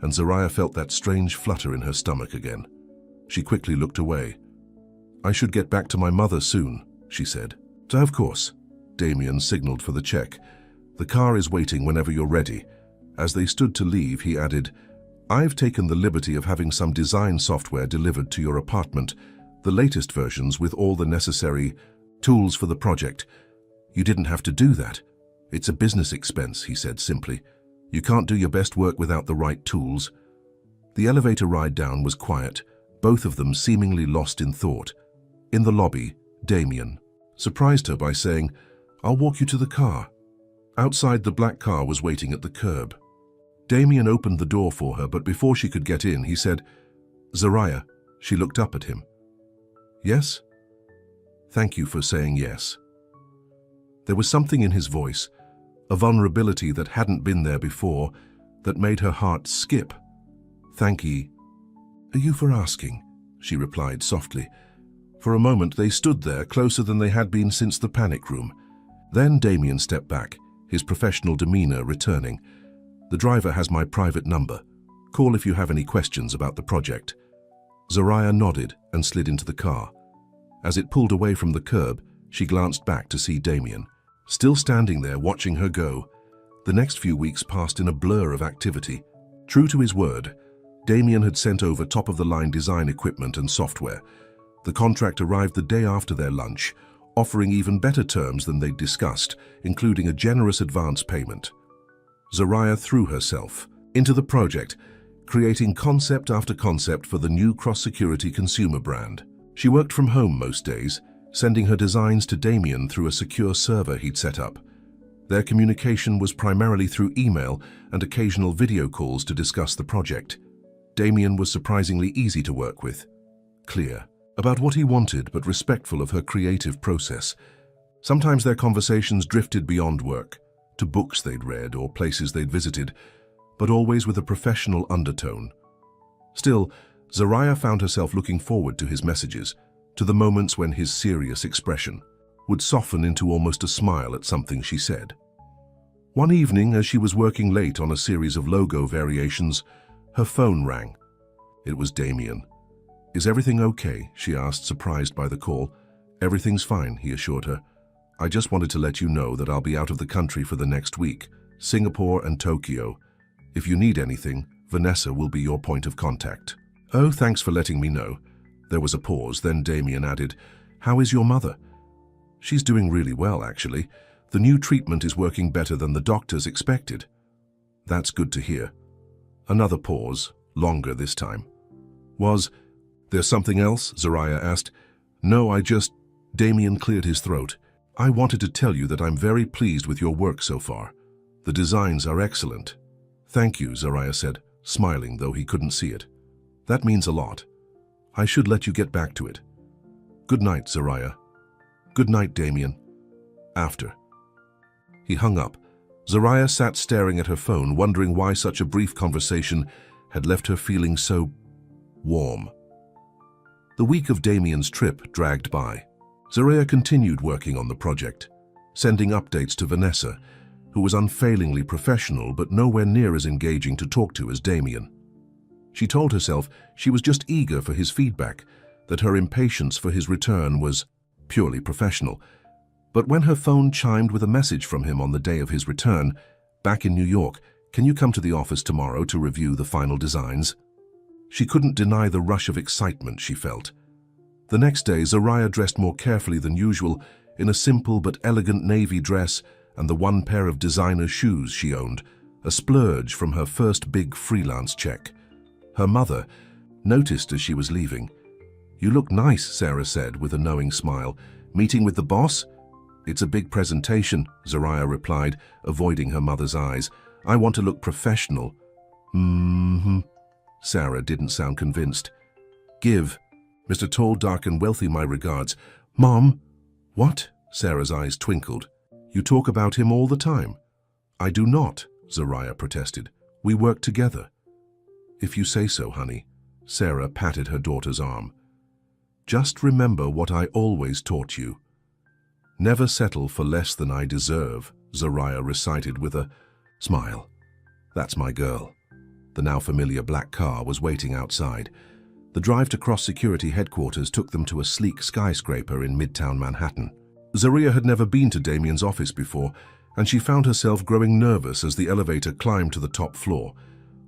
and Zariah felt that strange flutter in her stomach again. She quickly looked away. I should get back to my mother soon, she said. Of course. Damien signaled for the check. The car is waiting whenever you're ready. As they stood to leave, he added, I've taken the liberty of having some design software delivered to your apartment, the latest versions with all the necessary tools for the project. You didn't have to do that. It's a business expense, he said simply. You can't do your best work without the right tools. The elevator ride down was quiet, both of them seemingly lost in thought. In the lobby, Damien surprised her by saying, I'll walk you to the car. Outside, the black car was waiting at the curb. Damien opened the door for her, but before she could get in, he said, Zariah. She looked up at him. Yes? Thank you for saying yes. There was something in his voice, a vulnerability that hadn't been there before, that made her heart skip. Thank you. Are you for asking? She replied softly. For a moment they stood there, closer than they had been since the panic room. Then Damien stepped back, his professional demeanor returning. The driver has my private number. Call if you have any questions about the project. Zariah nodded and slid into the car. As it pulled away from the curb, she glanced back to see Damien, still standing there watching her go. The next few weeks passed in a blur of activity. True to his word, Damien had sent over top-of-the-line design equipment and software. The contract arrived the day after their lunch, offering even better terms than they'd discussed, including a generous advance payment. Zariah threw herself into the project, creating concept after concept for the new cross-security consumer brand. She worked from home most days, sending her designs to Damien through a secure server he'd set up. Their communication was primarily through email and occasional video calls to discuss the project. Damien was surprisingly easy to work with, clear about what he wanted but respectful of her creative process. Sometimes their conversations drifted beyond work, to books they'd read or places they'd visited, but always with a professional undertone. Still, Zariah found herself looking forward to his messages, to the moments when his serious expression would soften into almost a smile at something she said. One evening, as she was working late on a series of logo variations, her phone rang. It was Damien. Is everything okay? She asked, surprised by the call. Everything's fine, he assured her. I just wanted to let you know that I'll be out of the country for the next week, Singapore and Tokyo. If you need anything, Vanessa will be your point of contact. Oh, thanks for letting me know. There was a pause, then Damien added, How is your mother? She's doing really well, actually. The new treatment is working better than the doctors expected. That's good to hear. Another pause, longer this time. Was there something else? Zariah asked. No, Damien cleared his throat. I wanted to tell you that I'm very pleased with your work so far. The designs are excellent. Thank you, Zariah said, smiling though he couldn't see it. That means a lot. I should let you get back to it. Good night, Zariah. Good night, Damien. After. He hung up. Zariah sat staring at her phone, wondering why such a brief conversation had left her feeling so warm. The week of Damien's trip dragged by. Zariah continued working on the project, sending updates to Vanessa, who was unfailingly professional but nowhere near as engaging to talk to as Damien. She told herself she was just eager for his feedback, that her impatience for his return was purely professional. But when her phone chimed with a message from him on the day of his return, back in New York, "Can you come to the office tomorrow to review the final designs?" She couldn't deny the rush of excitement she felt. The next day, Zariah dressed more carefully than usual in a simple but elegant navy dress and the one pair of designer shoes she owned, a splurge from her first big freelance check. Her mother noticed as she was leaving. "You look nice," Sarah said with a knowing smile. "Meeting with the boss?" "It's a big presentation," Zariah replied, avoiding her mother's eyes. "I want to look professional." Sarah didn't sound convinced. "Give Mr. Tall, Dark and Wealthy my regards." "Mom!" "What?" Sarah's eyes twinkled. "You talk about him all the time." "I do not," Zariah protested. "We work together." "If you say so, honey." Sarah patted her daughter's arm. "Just remember what I always taught you. Never settle for less than I deserve," Zariah recited with a smile. "That's my girl." The now familiar black car was waiting outside. The drive to cross security headquarters took them to a sleek skyscraper in Midtown Manhattan. Zariah had never been to Damien's office before, and she found herself growing nervous as the elevator climbed to the top floor.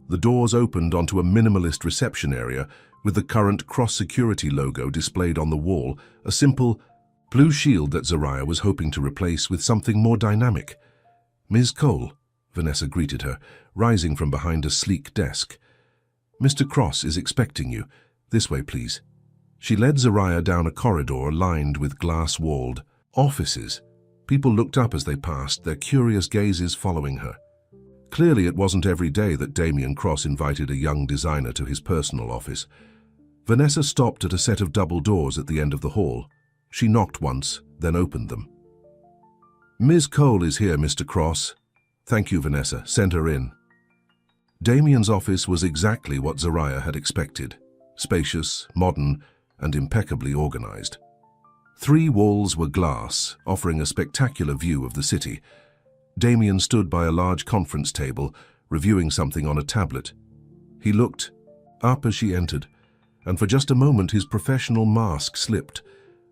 The doors opened onto a minimalist reception area with the current cross-security logo displayed on the wall, a simple blue shield that Zariah was hoping to replace with something more dynamic. "Ms. Cole," Vanessa greeted her, rising from behind a sleek desk. "Mr. Cross is expecting you. This way, please." She led Zariah down a corridor lined with glass-walled offices. People looked up as they passed, their curious gazes following her. Clearly, it wasn't every day that Damien Cross invited a young designer to his personal office. Vanessa stopped at a set of double doors at the end of the hall. She knocked once, then opened them. "Ms. Cole is here, Mr. Cross." "Thank you, Vanessa. Send her in." Damien's office was exactly what Zariah had expected: spacious, modern, and impeccably organized. 3 walls were glass, offering a spectacular view of the city. Damien stood by a large conference table, reviewing something on a tablet. He looked up as she entered, and for just a moment his professional mask slipped.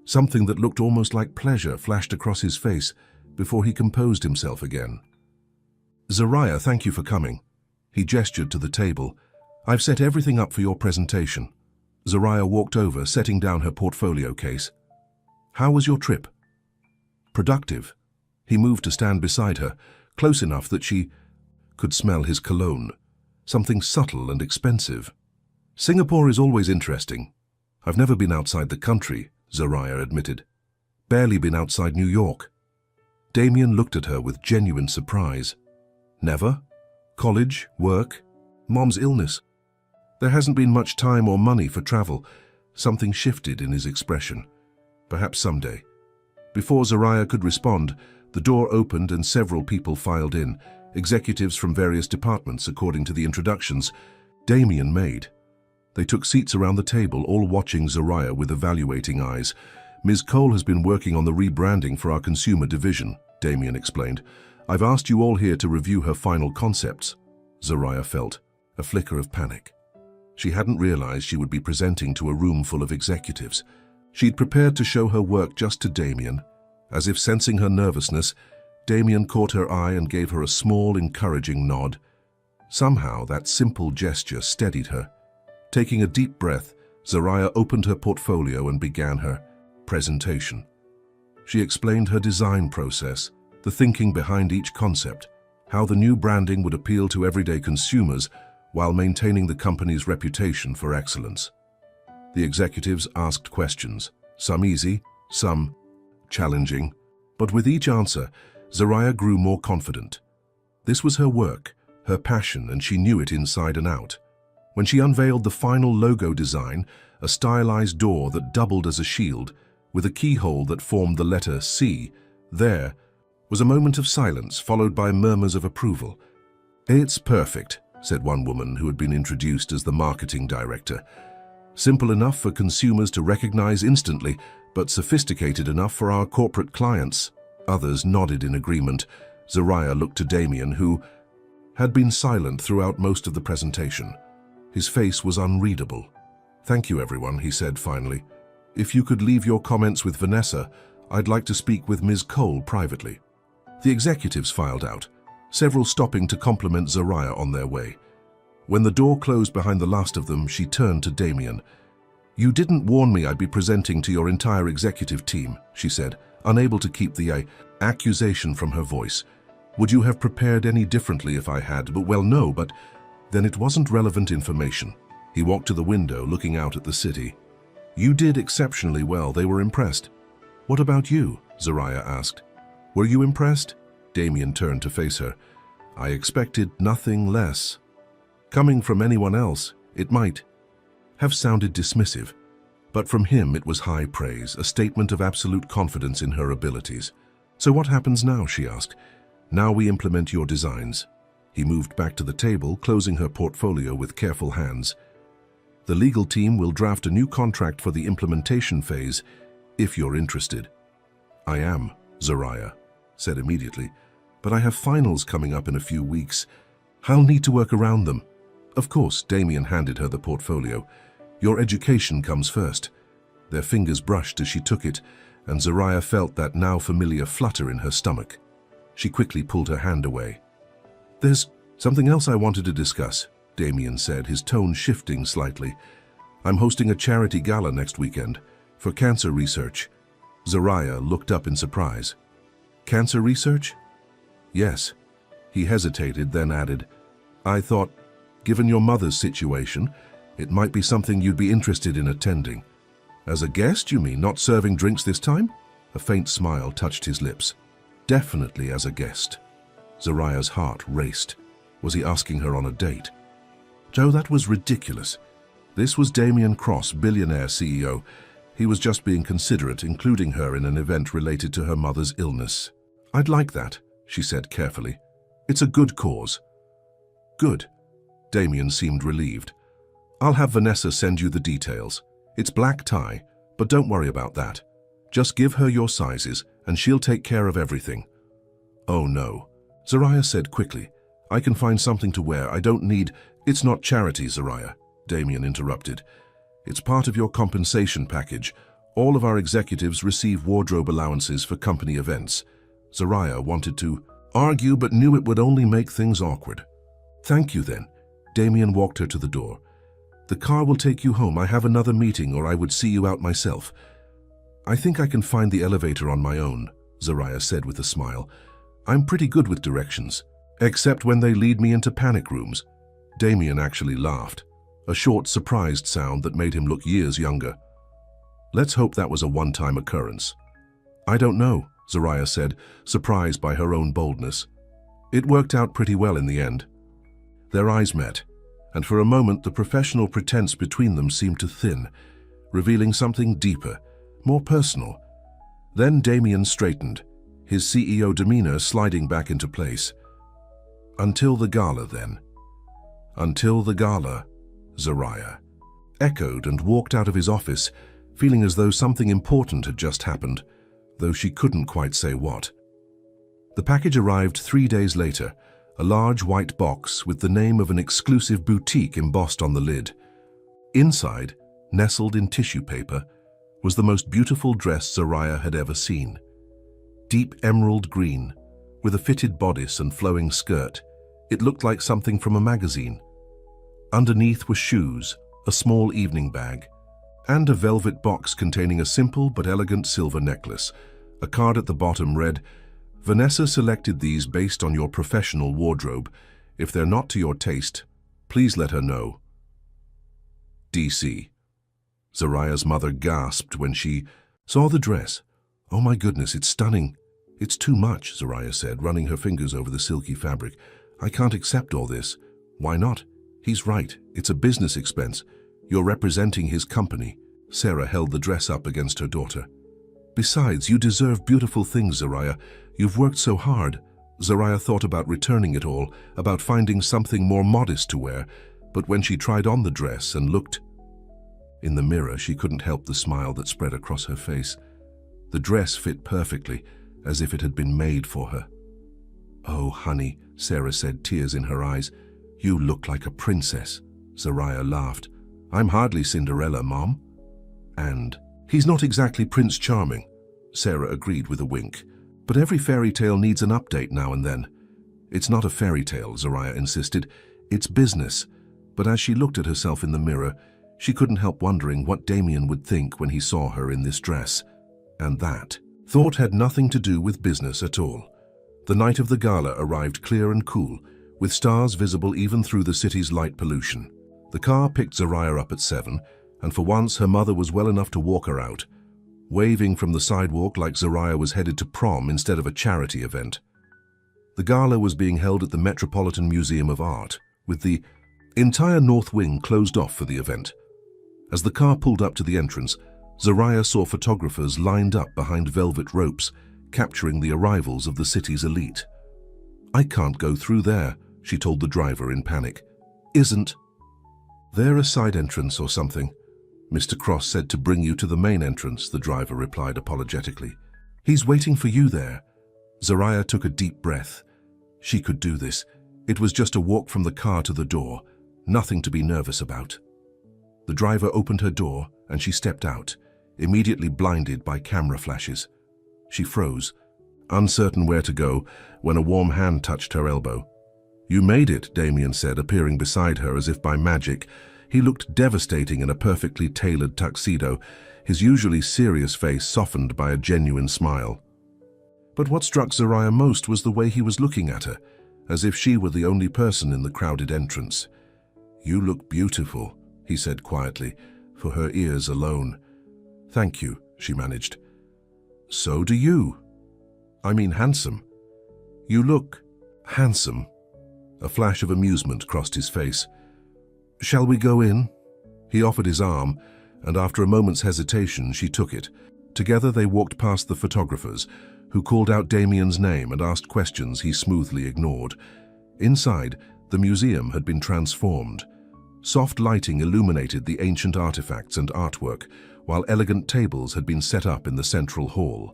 Something that looked almost like pleasure flashed across his face before he composed himself again. "Zariah, thank you for coming." He gestured to the table. "I've set everything up for your presentation." Zariah walked over, setting down her portfolio case. "How was your trip?" "Productive." He moved to stand beside her, close enough that she could smell his cologne, something subtle and expensive. "Singapore is always interesting. I've never been outside the country," Zariah admitted. "Barely been outside New York." Damien looked at her with genuine surprise. "Never? College, work, Mom's illness?" There hasn't been much time or money for travel. Something shifted in his expression. "Perhaps someday." Before Zariah could respond, the door opened and several people filed in, executives from various departments according to the introductions Damien made. They took seats around the table, all watching Zariah with evaluating eyes. "Ms. Cole has been working on the rebranding for our consumer division," Damien explained. "I've asked you all here to review her final concepts." Zariah felt a flicker of panic. She hadn't realized she would be presenting to a room full of executives. She'd prepared to show her work just to Damien. As if sensing her nervousness, Damien caught her eye and gave her a small, encouraging nod. Somehow, that simple gesture steadied her. Taking a deep breath, Zariah opened her portfolio and began her presentation. She explained her design process, the thinking behind each concept, how the new branding would appeal to everyday consumers while maintaining the company's reputation for excellence. The executives asked questions, some easy, some challenging, but with each answer, Zariah grew more confident. This was her work, her passion, and she knew it inside and out. When she unveiled the final logo design, a stylized door that doubled as a shield, with a keyhole that formed the letter C, there, was a moment of silence followed by murmurs of approval. "It's perfect," said one woman who had been introduced as the marketing director. "Simple enough for consumers to recognize instantly, but sophisticated enough for our corporate clients." Others nodded in agreement. Zariah looked to Damien, who had been silent throughout most of the presentation. His face was unreadable. "Thank you, everyone," he said finally. "If you could leave your comments with Vanessa, I'd like to speak with Ms. Cole privately." The executives filed out, several stopping to compliment Zariah on their way. When the door closed behind the last of them, she turned to Damien. "You didn't warn me I'd be presenting to your entire executive team," she said, unable to keep the accusation from her voice. "Would you have prepared any differently if I had? Well, no, but then it wasn't relevant information." He walked to the window, looking out at the city. "You did exceptionally well. They were impressed." "What about you?" Zariah asked. "Were you impressed?" Damien turned to face her. "I expected nothing less." Coming from anyone else, it might have sounded dismissive, but from him it was high praise, a statement of absolute confidence in her abilities. "So what happens now?" she asked. "Now we implement your designs." He moved back to the table, closing her portfolio with careful hands. "The legal team will draft a new contract for the implementation phase, if you're interested." "I am," Zariah said immediately, "but I have finals coming up in a few weeks. I'll need to work around them." "Of course," Damien handed her the portfolio. "Your education comes first." Their fingers brushed as she took it, and Zariah felt that now familiar flutter in her stomach. She quickly pulled her hand away. "There's something else I wanted to discuss," Damien said, his tone shifting slightly. "I'm hosting a charity gala next weekend for cancer research." Zariah looked up in surprise. "Cancer research?" "Yes." He hesitated, then added, "I thought, given your mother's situation, it might be something you'd be interested in attending." "As a guest, you mean, not serving drinks this time?" A faint smile touched his lips. "Definitely as a guest." Zariah's heart raced. Was he asking her on a date? Joe, that was ridiculous. This was Damien Cross, Billionaire CEO. He was just being considerate, including her in an event related to her mother's illness. "I'd like that," she said carefully. "It's a good cause." "Good." Damien seemed relieved. "I'll have Vanessa send you the details. It's black tie, but don't worry about that. Just give her your sizes, and she'll take care of everything." "Oh no," Zariah said quickly. "I can find something to wear. I don't need—" "It's not charity, Zariah," Damien interrupted. "It's part of your compensation package. All of our executives receive wardrobe allowances for company events." Zariah wanted to argue, but knew it would only make things awkward. "Thank you, then." Damien walked her to the door. "The car will take you home. I have another meeting, or I would see you out myself." "I think I can find the elevator on my own," Zariah said with a smile. "I'm pretty good with directions, except when they lead me into panic rooms." Damien actually laughed, a short, surprised sound that made him look years younger. "Let's hope that was a one-time occurrence." "I don't know," Zariah said, surprised by her own boldness. "It worked out pretty well in the end." Their eyes met, and for a moment the professional pretense between them seemed to thin, revealing something deeper, more personal. Then Damien straightened, his CEO demeanor sliding back into place. "Until the gala, then." "Until the gala," Zariah echoed and walked out of his office, feeling as though something important had just happened, though she couldn't quite say what. The package arrived 3 days later, a large white box with the name of an exclusive boutique embossed on the lid. Inside, nestled in tissue paper, was the most beautiful dress Zariah had ever seen. Deep emerald green, with a fitted bodice and flowing skirt, it looked like something from a magazine. Underneath were shoes, a small evening bag, and a velvet box containing a simple but elegant silver necklace. A card at the bottom read, "Vanessa selected these based on your professional wardrobe. If they're not to your taste, please let her know. DC." Zariah's mother gasped when she saw the dress. "Oh my goodness, it's stunning." "It's too much," Zariah said, running her fingers over the silky fabric. "I can't accept all this." "Why not? He's right. It's a business expense. You're representing his company." Sarah held the dress up against her daughter. Besides, you deserve beautiful things, Zariah. You've worked so hard. Zariah thought about returning it all, about finding something more modest to wear, but when she tried on the dress and looked in the mirror, she couldn't help the smile that spread across her face. The dress fit perfectly, as if it had been made for her. "Oh, honey," Sarah said, tears in her eyes. "You look like a princess." Zariah laughed. "I'm hardly Cinderella, Mom." "And he's not exactly Prince Charming," Sarah agreed with a wink. "But every fairy tale needs an update now and then." "It's not a fairy tale," Zariah insisted. "It's business." But as she looked at herself in the mirror, she couldn't help wondering what Damien would think when he saw her in this dress. And that thought had nothing to do with business at all. The night of the gala arrived clear and cool, with stars visible even through the city's light pollution. The car picked Zariah up at 7, and for once her mother was well enough to walk her out, waving from the sidewalk like Zariah was headed to prom instead of a charity event. The gala was being held at the Metropolitan Museum of Art, with the entire north wing closed off for the event. As the car pulled up to the entrance, Zariah saw photographers lined up behind velvet ropes, capturing the arrivals of the city's elite. "I can't go through there," she told the driver in panic. "Isn't there a side entrance or something?" "Mr. Cross said to bring you to the main entrance," the driver replied apologetically. "He's waiting for you there." Zariah took a deep breath. She could do this. It was just a walk from the car to the door, nothing to be nervous about. The driver opened her door and she stepped out, immediately blinded by camera flashes. She froze, uncertain where to go, when a warm hand touched her elbow. "You made it," Damien said, appearing beside her as if by magic. He looked devastating in a perfectly tailored tuxedo, his usually serious face softened by a genuine smile. But what struck Zariah most was the way he was looking at her, as if she were the only person in the crowded entrance. "You look beautiful," he said quietly, for her ears alone. "Thank you," she managed. "So do you. I mean handsome." "You look handsome." A flash of amusement crossed his face. "Shall we go in?" He offered his arm, and after a moment's hesitation, she took it. Together they walked past the photographers, who called out Damien's name and asked questions he smoothly ignored. Inside, the museum had been transformed. Soft lighting illuminated the ancient artifacts and artwork, while elegant tables had been set up in the central hall.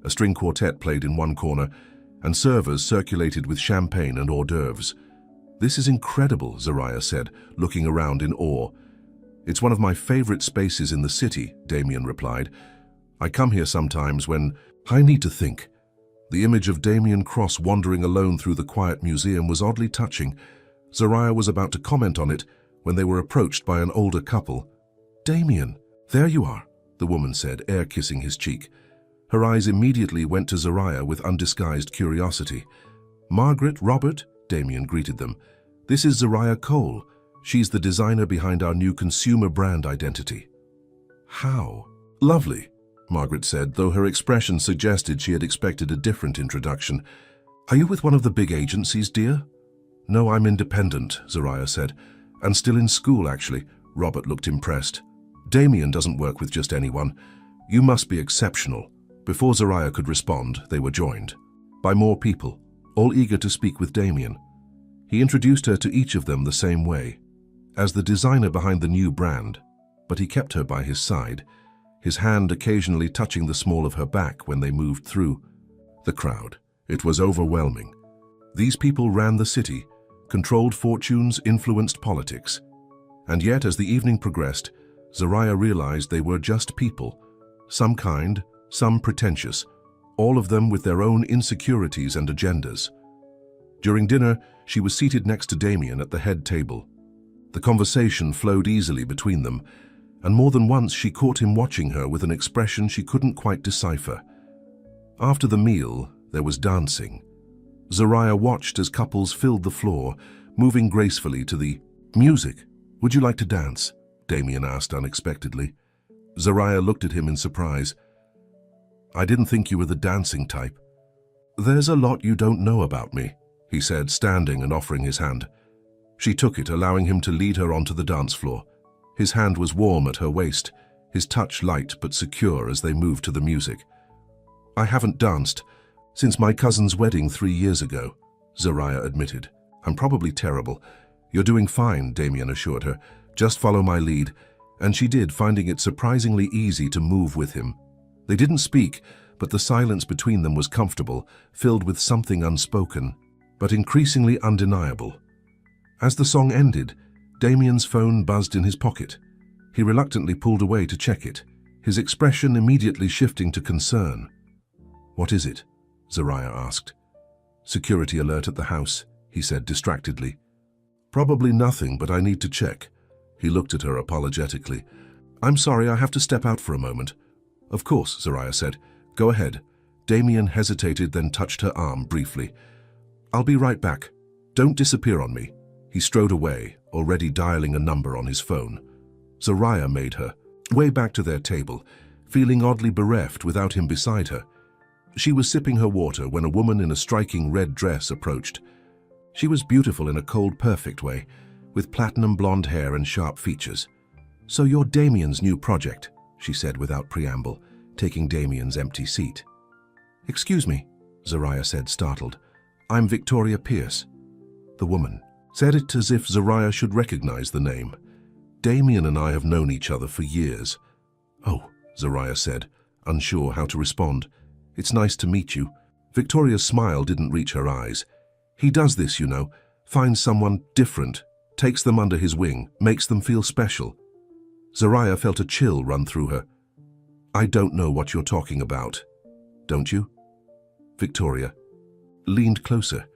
A string quartet played in one corner, and servers circulated with champagne and hors d'oeuvres. "This is incredible," Zariah said, looking around in awe. "It's one of my favorite spaces in the city," Damien replied. "I come here sometimes when I need to think." The image of Damien Cross wandering alone through the quiet museum was oddly touching. Zariah was about to comment on it when they were approached by an older couple. "Damien, there you are," the woman said, air-kissing his cheek. Her eyes immediately went to Zariah with undisguised curiosity. "Margaret, Robert," Damien greeted them. "This is Zariah Cole. She's the designer behind our new consumer brand identity." "How lovely," Margaret said, though her expression suggested she had expected a different introduction. "Are you with one of the big agencies, dear?" "No, I'm independent," Zariah said. "And still in school, actually." Robert looked impressed. "Damien doesn't work with just anyone. You must be exceptional." Before Zariah could respond, they were joined by more people, all eager to speak with Damien. He introduced her to each of them the same way, as the designer behind the new brand, but he kept her by his side, his hand occasionally touching the small of her back when they moved through the crowd. It was overwhelming. These people ran the city, controlled fortunes, influenced politics. And yet, as the evening progressed, Zariah realized they were just people, some kind, some pretentious, all of them with their own insecurities and agendas. During dinner, she was seated next to Damien at the head table. The conversation flowed easily between them, and more than once she caught him watching her with an expression she couldn't quite decipher. After the meal, there was dancing. Zariah watched as couples filled the floor, moving gracefully to the music. "Would you like to dance?" Damien asked unexpectedly. Zariah looked at him in surprise. "I didn't think you were the dancing type." "There's a lot you don't know about me," he said, standing and offering his hand. She took it, allowing him to lead her onto the dance floor. His hand was warm at her waist, his touch light but secure as they moved to the music. "I haven't danced since my cousin's wedding 3 years ago," Zariah admitted. "I'm probably terrible." "You're doing fine," Damien assured her. "Just follow my lead." And she did, finding it surprisingly easy to move with him. They didn't speak, but the silence between them was comfortable, filled with something unspoken, but increasingly undeniable. As the song ended, Damien's phone buzzed in his pocket. He reluctantly pulled away to check it, his expression immediately shifting to concern. "What is it?" Zariah asked. "Security alert at the house," he said distractedly. "Probably nothing, but I need to check." He looked at her apologetically. "I'm sorry, I have to step out for a moment." "Of course," Zariah said. "Go ahead." Damien hesitated, then touched her arm briefly. "I'll be right back. Don't disappear on me." He strode away, already dialing a number on his phone. Zariah made her way back to their table, feeling oddly bereft without him beside her. She was sipping her water when a woman in a striking red dress approached. She was beautiful in a cold, perfect way, with platinum blonde hair and sharp features. "So you're Damien's new project," she said without preamble, taking Damien's empty seat. "Excuse me," Zariah said, startled. "I'm Victoria Pierce." The woman said it as if Zariah should recognize the name. "Damien and I have known each other for years." "Oh," Zariah said, unsure how to respond. "It's nice to meet you." Victoria's smile didn't reach her eyes. "He does this, you know, finds someone different, takes them under his wing, makes them feel special." Zariah felt a chill run through her. "I don't know what you're talking about. Don't you?" Victoria leaned closer.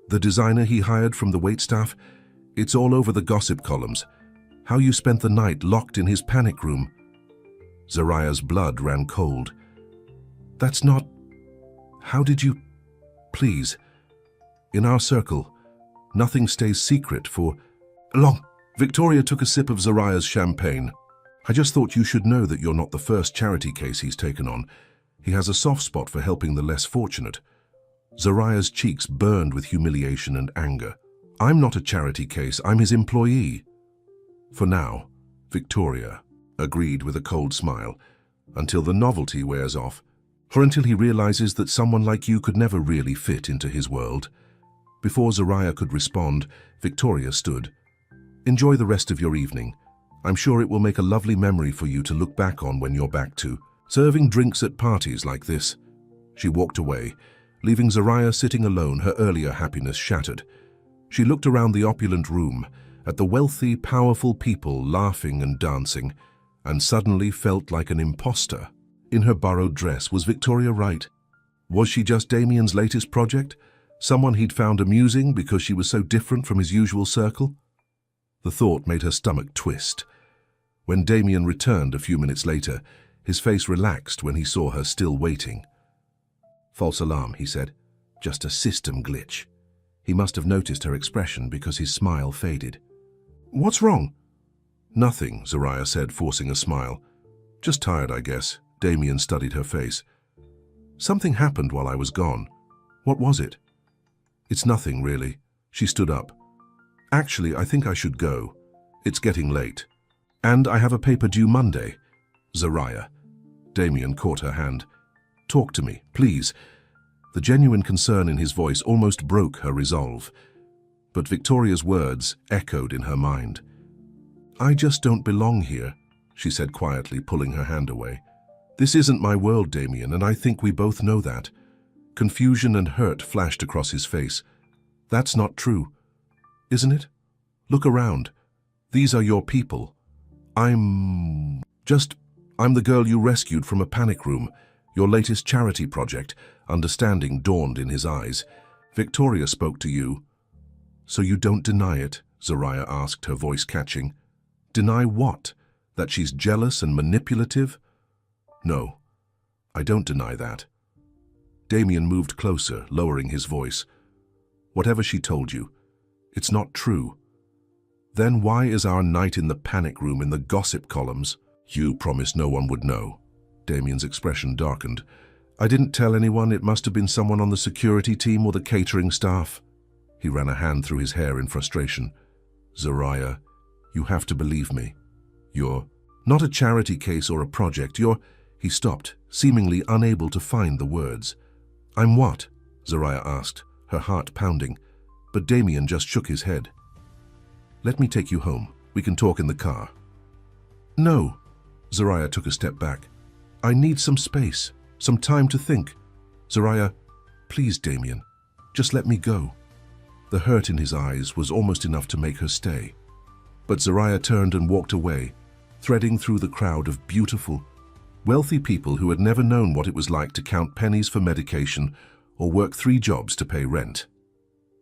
"The designer he hired from the waitstaff? It's all over the gossip columns. How you spent the night locked in his panic room." Zariah's blood ran cold. "That's not... How did you... Please. In our circle, nothing stays secret for long." Victoria took a sip of Zariah's champagne. "I just thought you should know that you're not the first charity case he's taken on. He has a soft spot for helping the less fortunate." Zariah's cheeks burned with humiliation and anger. "I'm not a charity case, I'm his employee." "For now," Victoria agreed with a cold smile, "until the novelty wears off, or until he realizes that someone like you could never really fit into his world." Before Zariah could respond, Victoria stood. "Enjoy the rest of your evening. I'm sure it will make a lovely memory for you to look back on when you're back to serving drinks at parties like this." She walked away, leaving Zariah sitting alone, her earlier happiness shattered. She looked around the opulent room, at the wealthy, powerful people laughing and dancing, and suddenly felt like an imposter. In her borrowed dress, was Victoria right? Was she just Damien's latest project? Someone he'd found amusing because she was so different from his usual circle? The thought made her stomach twist. When Damien returned a few minutes later, his face relaxed when he saw her still waiting. "False alarm," he said. "Just a system glitch." He must have noticed her expression because his smile faded. "What's wrong?" "Nothing," Zariah said, forcing a smile. "Just tired, I guess." Damien studied her face. "Something happened while I was gone. What was it?" "It's nothing, really." She stood up. "Actually, I think I should go. It's getting late. And I have a paper due Monday." "Zariah." Damien caught her hand. "Talk to me, please." The genuine concern in his voice almost broke her resolve. But Victoria's words echoed in her mind. "I just don't belong here," she said quietly, pulling her hand away. "This isn't my world, Damien, and I think we both know that." Confusion and hurt flashed across his face. "That's not true, isn't it? Look around. These are your people. I'm the girl you rescued from a panic room, your latest charity project." Understanding dawned in his eyes. "Victoria spoke to you." "So you don't deny it?" Zariah asked, her voice catching. "Deny what? That she's jealous and manipulative?" "No, I don't deny that." Damien moved closer, lowering his voice. "Whatever she told you, it's not true. Then why is our night in the panic room in the gossip columns?" "You promised no one would know." Damien's expression darkened. "I didn't tell anyone. It must have been someone on the security team or the catering staff." He ran a hand through his hair in frustration. "Zariah, you have to believe me. You're..." Not a charity case or a project. You're—" He stopped, seemingly unable to find the words. "I'm what?" Zariah asked, her heart pounding, but Damien just shook his head. "Let me take you home. We can talk in the car." "No." Zariah took a step back. "I need some space, some time to think." "Zariah, please, Damien, just let me go." The hurt in his eyes was almost enough to make her stay. But Zariah turned and walked away, threading through the crowd of beautiful, wealthy people who had never known what it was like to count pennies for medication or work 3 jobs to pay rent.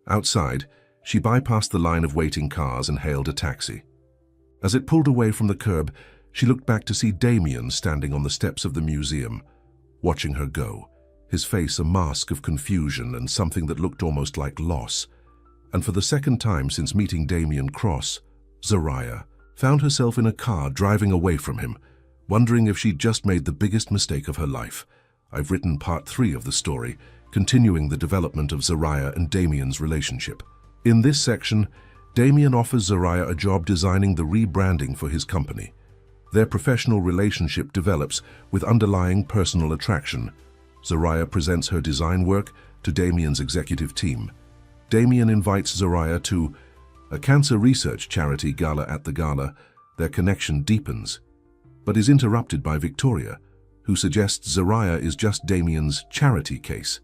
Outside, she bypassed the line of waiting cars and hailed a taxi. As it pulled away from the curb, she looked back to see Damien standing on the steps of the museum, watching her go, his face a mask of confusion and something that looked almost like loss. And for the second time since meeting Damien Cross, Zariah found herself in a car driving away from him, wondering if she'd just made the biggest mistake of her life. I've written part 3 of the story, continuing the development of Zariah and Damien's relationship. In this section, Damien offers Zariah a job designing the rebranding for his company. Their professional relationship develops with underlying personal attraction. Zariah presents her design work to Damien's executive team. Damien invites Zariah to a cancer research charity gala. At the gala, their connection deepens, but is interrupted by Victoria, who suggests Zariah is just Damien's charity case.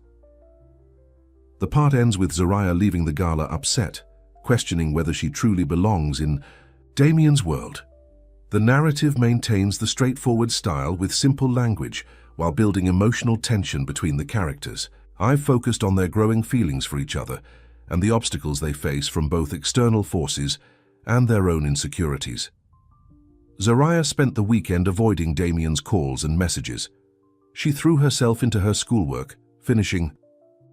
The part ends with Zariah leaving the gala upset, questioning whether she truly belongs in Damien's world. The narrative maintains the straightforward style with simple language while building emotional tension between the characters. I've focused on their growing feelings for each other and the obstacles they face from both external forces and their own insecurities. Zariah spent the weekend avoiding Damien's calls and messages. She threw herself into her schoolwork, finishing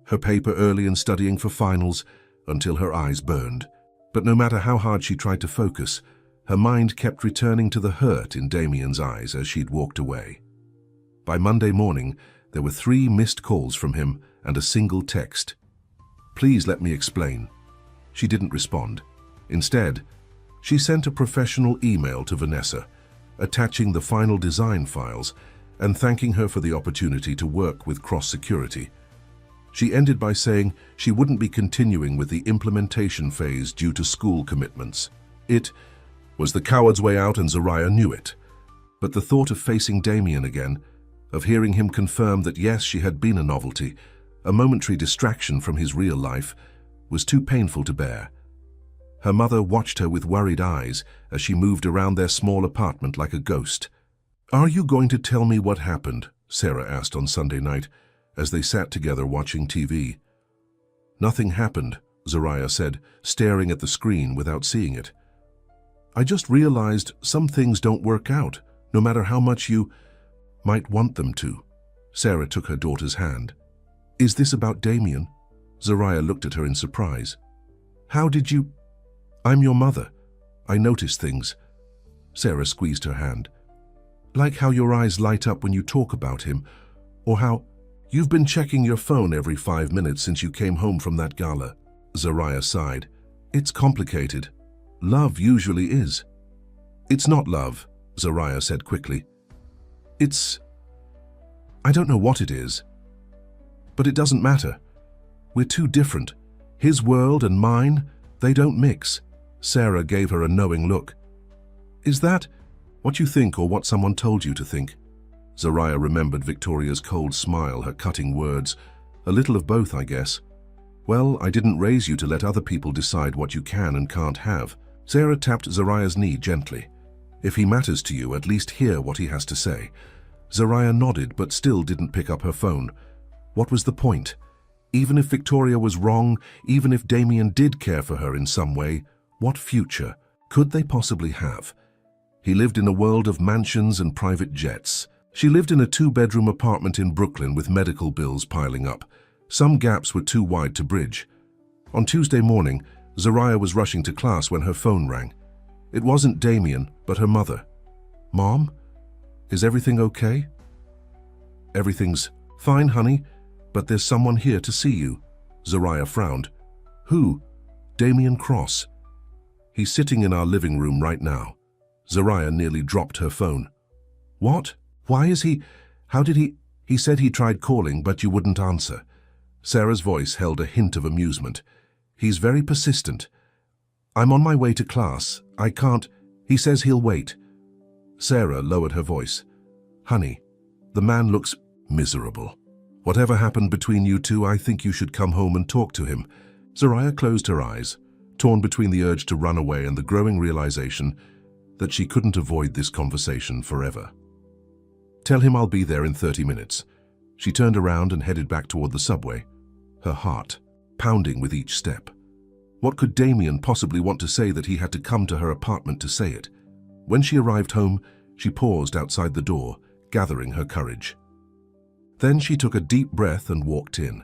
her paper early and studying for finals until her eyes burned. But no matter how hard she tried to focus, her mind kept returning to the hurt in Damien's eyes as she'd walked away. By Monday morning, there were 3 missed calls from him and a single text. "Please let me explain." She didn't respond. Instead, she sent a professional email to Vanessa, attaching the final design files and thanking her for the opportunity to work with Cross Security. She ended by saying she wouldn't be continuing with the implementation phase due to school commitments. It was the coward's way out, and Zariah knew it. But the thought of facing Damien again, of hearing him confirm that yes, she had been a novelty, a momentary distraction from his real life, was too painful to bear. Her mother watched her with worried eyes as she moved around their small apartment like a ghost. "Are you going to tell me what happened?" Sarah asked on Sunday night, as they sat together watching TV. "Nothing happened," Zariah said, staring at the screen without seeing it. "I just realized some things don't work out, no matter how much you might want them to." Sarah took her daughter's hand. "Is this about Damien?" Zariah looked at her in surprise. "How did you—" "I'm your mother. I notice things." Sarah squeezed her hand. "Like how your eyes light up when you talk about him, or how you've been checking your phone every 5 minutes since you came home from that gala." Zariah sighed. "It's complicated. Love usually is." "It's not love," Zariah said quickly. I don't know what it is. But it doesn't matter. We're too different. His world and mine, they don't mix." Sarah gave her a knowing look. "Is that what you think or what someone told you to think?" Zariah remembered Victoria's cold smile, her cutting words. "A little of both, I guess." "Well, I didn't raise you to let other people decide what you can and can't have." Sarah tapped Zariah's knee gently. "If he matters to you, at least hear what he has to say." Zariah nodded but still didn't pick up her phone. What was the point? Even if Victoria was wrong, even if Damien did care for her in some way, what future could they possibly have? He lived in a world of mansions and private jets. She lived in a 2-bedroom apartment in Brooklyn with medical bills piling up. Some gaps were too wide to bridge. On Tuesday morning, Zariah was rushing to class when her phone rang. It wasn't Damien, but her mother. "Mom? Is everything okay?" "Everything's fine, honey, but there's someone here to see you." Zariah frowned. "Who?" "Damien Cross. He's sitting in our living room right now." Zariah nearly dropped her phone. What? Why is he? How did he? He said he tried calling, but you wouldn't answer. Sarah's voice held a hint of amusement. He's very persistent. I'm on my way to class. I can't. He says he'll wait. Sarah lowered her voice. Honey, the man looks miserable. Whatever happened between you two, I think you should come home and talk to him. Zariah closed her eyes, torn between the urge to run away and the growing realization that she couldn't avoid this conversation forever. Tell him I'll be there in 30 minutes. She turned around and headed back toward the subway, her heart pounding with each step. What could Damien possibly want to say that he had to come to her apartment to say it? When she arrived home, she paused outside the door, gathering her courage. Then she took a deep breath and walked in.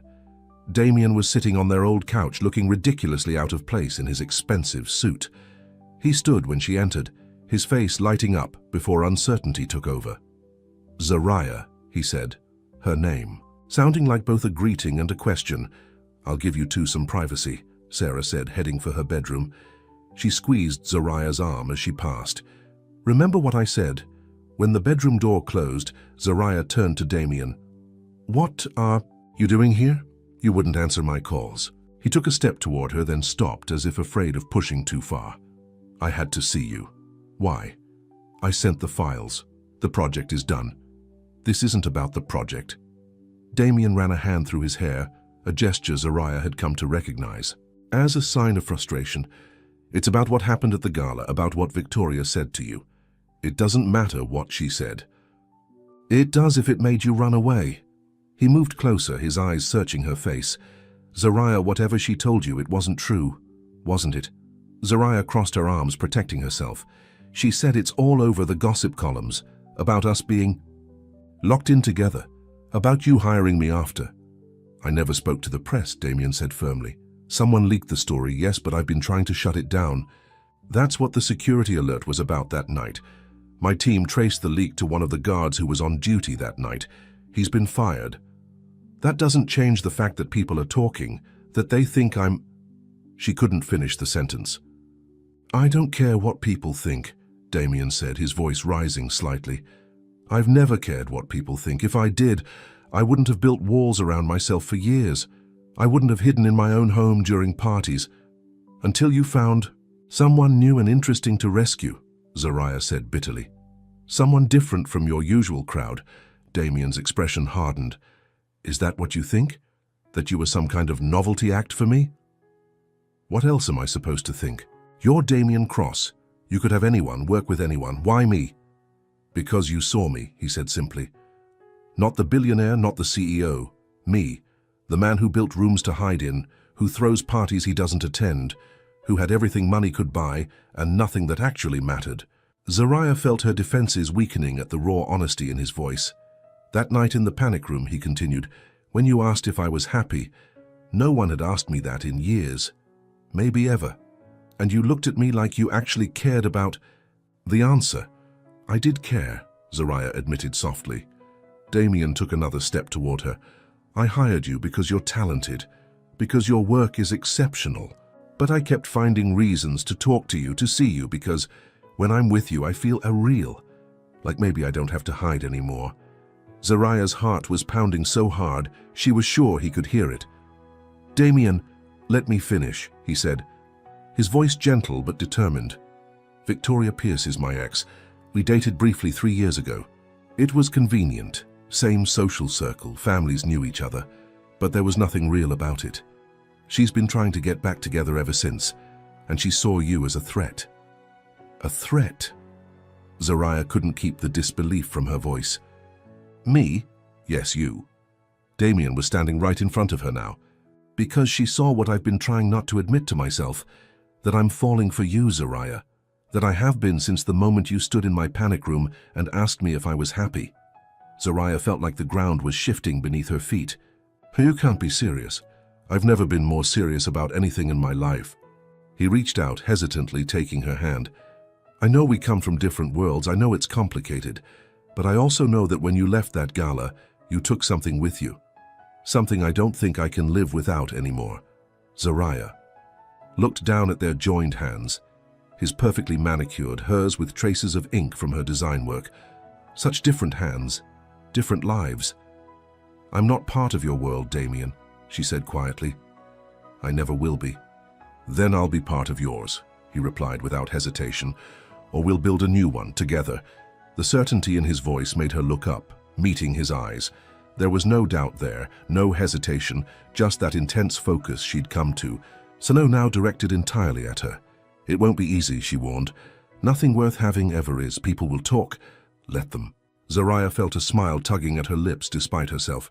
Damien was sitting on their old couch, looking ridiculously out of place in his expensive suit. He stood when she entered, his face lighting up before uncertainty took over. Zariah, he said, her name, sounding like both a greeting and a question. I'll give you two some privacy, Sarah said, heading for her bedroom. She squeezed Zariah's arm as she passed. Remember what I said? When the bedroom door closed, Zariah turned to Damien. What are you doing here? You wouldn't answer my calls. He took a step toward her, then stopped as if afraid of pushing too far. I had to see you. Why? I sent the files. The project is done. This isn't about the project. Damien ran a hand through his hair, a gesture Zariah had come to recognize. As a sign of frustration, it's about what happened at the gala, about what Victoria said to you. It doesn't matter what she said. It does if it made you run away. He moved closer, his eyes searching her face. Zariah, whatever she told you, it wasn't true, wasn't it? Zariah crossed her arms, protecting herself. She said it's all over the gossip columns, about us being locked in together, about you hiring me after. I never spoke to the press, Damien said firmly. Someone leaked the story, yes, but I've been trying to shut it down. That's what the security alert was about that night. My team traced the leak to one of the guards who was on duty that night. He's been fired. That doesn't change the fact that people are talking, that they think I'm... She couldn't finish the sentence. I don't care what people think, Damien said, his voice rising slightly. I've never cared what people think. If I did, I wouldn't have built walls around myself for years. I wouldn't have hidden in my own home during parties. Until you found someone new and interesting to rescue, Zariah said bitterly. Someone different from your usual crowd. Damien's expression hardened. Is that what you think? That you were some kind of novelty act for me? What else am I supposed to think? You're Damien Cross. You could have anyone, work with anyone. Why me? Because you saw me, he said simply. Not the billionaire, not the CEO. Me, the man who built rooms to hide in, who throws parties he doesn't attend, who had everything money could buy and nothing that actually mattered. Zariah felt her defenses weakening at the raw honesty in his voice. That night in the panic room, he continued, when you asked if I was happy, no one had asked me that in years, maybe ever. And you looked at me like you actually cared about the answer. I did care, Zariah admitted softly. Damien took another step toward her. I hired you because you're talented, because your work is exceptional. But I kept finding reasons to talk to you, to see you, because when I'm with you, I feel real. Like maybe I don't have to hide anymore. Zariah's heart was pounding so hard, she was sure he could hear it. Damien, let me finish, he said, his voice gentle but determined. Victoria Pierce is my ex. We dated briefly 3 years ago. It was convenient. Same social circle, families knew each other, but there was nothing real about it. She's been trying to get back together ever since, and she saw you as a threat. A threat? Zariah couldn't keep the disbelief from her voice. Me? Yes, you. Damien was standing right in front of her now. Because she saw what I've been trying not to admit to myself, that I'm falling for you, Zariah, that I have been since the moment you stood in my panic room and asked me if I was happy. Zariah felt like the ground was shifting beneath her feet. You can't be serious. I've never been more serious about anything in my life. He reached out, hesitantly taking her hand. I know we come from different worlds, I know it's complicated, but I also know that when you left that gala, you took something with you. Something I don't think I can live without anymore. Zariah looked down at their joined hands. his perfectly manicured, hers with traces of ink from her design work. Such different hands, different lives. "I'm not part of your world, Damien," she said quietly. "I never will be." "Then I'll be part of yours," he replied without hesitation, "or we'll build a new one together." The certainty in his voice made her look up, meeting his eyes. There was no doubt there, no hesitation, just that intense focus she'd come to, Sano now directed entirely at her. "It won't be easy," she warned. "Nothing worth having ever is. People will talk. Let them." Zariah felt a smile tugging at her lips despite herself.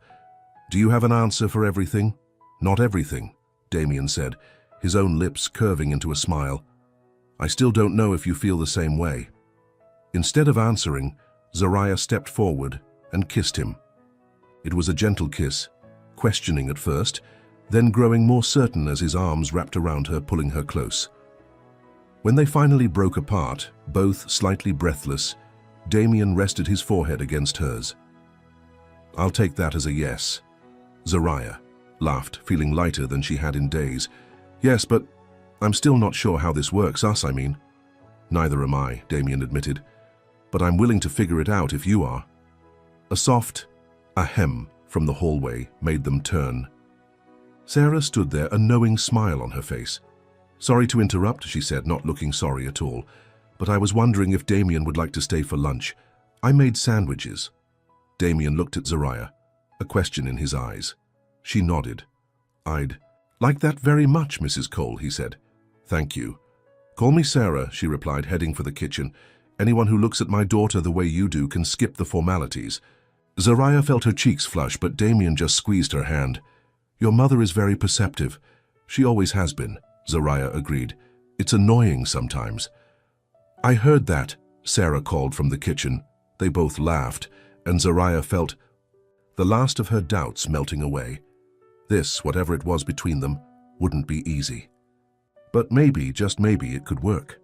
"Do you have an answer for everything?" "Not everything," Damien said, his own lips curving into a smile. "I still don't know if you feel the same way." Instead of answering, Zariah stepped forward and kissed him. It was a gentle kiss, questioning at first, then growing more certain as his arms wrapped around her, pulling her close. When they finally broke apart, both slightly breathless, Damien rested his forehead against hers. "I'll take that as a yes." Zariah laughed, feeling lighter than she had in days. "Yes, but I'm still not sure how this works, us, I mean." "Neither am I," Damien admitted. "But I'm willing to figure it out if you are." A soft ahem from the hallway made them turn. Sarah stood there, a knowing smile on her face. "Sorry to interrupt," she said, not looking sorry at all, "but I was wondering if Damien would like to stay for lunch. I made sandwiches." Damien looked at Zariah, a question in his eyes. She nodded. "I'd like that very much, Mrs. Cole," he said. "Thank you." "Call me Sarah," she replied, heading for the kitchen. "Anyone who looks at my daughter the way you do can skip the formalities." Zariah felt her cheeks flush, but Damien just squeezed her hand. "Your mother is very perceptive. She always has been," Zariah agreed. "It's annoying sometimes." "I heard that," Sarah called from the kitchen. They both laughed, and Zariah felt the last of her doubts melting away. This, whatever it was between them, wouldn't be easy. But maybe, just maybe, it could work.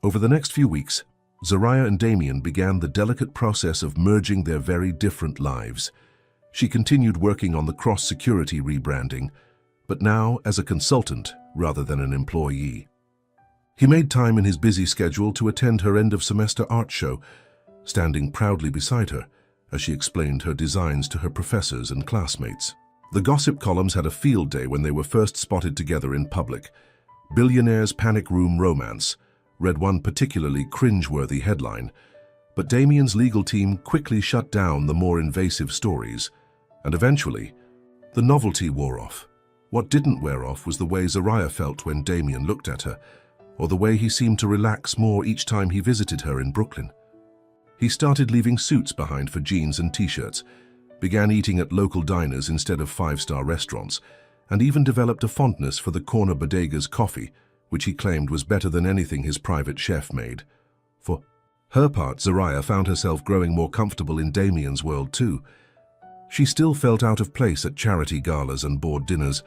Over the next few weeks, Zariah and Damien began the delicate process of merging their very different lives. She continued working on the cross-security rebranding, but now as a consultant rather than an employee. He made time in his busy schedule to attend her end-of-semester art show, standing proudly beside her as she explained her designs to her professors and classmates. The gossip columns had a field day when they were first spotted together in public. "Billionaire's Panic Room Romance" read one particularly cringe-worthy headline, but Damien's legal team quickly shut down the more invasive stories, and eventually, the novelty wore off. What didn't wear off was the way Zariah felt when Damien looked at her, or the way he seemed to relax more each time he visited her in Brooklyn. He started leaving suits behind for jeans and t-shirts, began eating at local diners instead of five-star restaurants, and even developed a fondness for the corner bodega's coffee, which he claimed was better than anything his private chef made. For her part, Zariah found herself growing more comfortable in Damien's world too. She still felt out of place at charity galas and board dinners,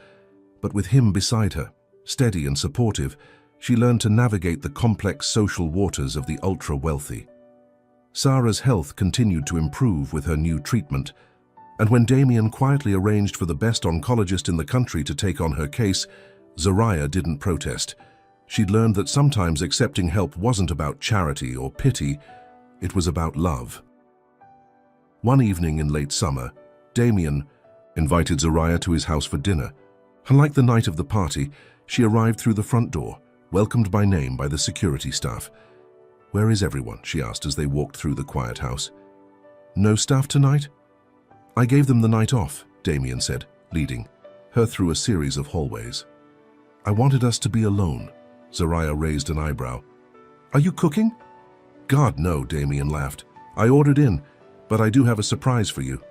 but with him beside her, steady and supportive, she learned to navigate the complex social waters of the ultra-wealthy. Sarah's health continued to improve with her new treatment, and when Damien quietly arranged for the best oncologist in the country to take on her case, Zariah didn't protest. She'd learned that sometimes accepting help wasn't about charity or pity, it was about love. One evening in late summer, Damien invited Zariah to his house for dinner. Unlike the night of the party, she arrived through the front door, welcomed by name by the security staff. "Where is everyone?" she asked as they walked through the quiet house. "No staff tonight?" "I gave them the night off," Damien said, leading her through a series of hallways. "I wanted us to be alone." Zariah raised an eyebrow. "Are you cooking?" "God, no," Damien laughed. "I ordered in, but I do have a surprise for you."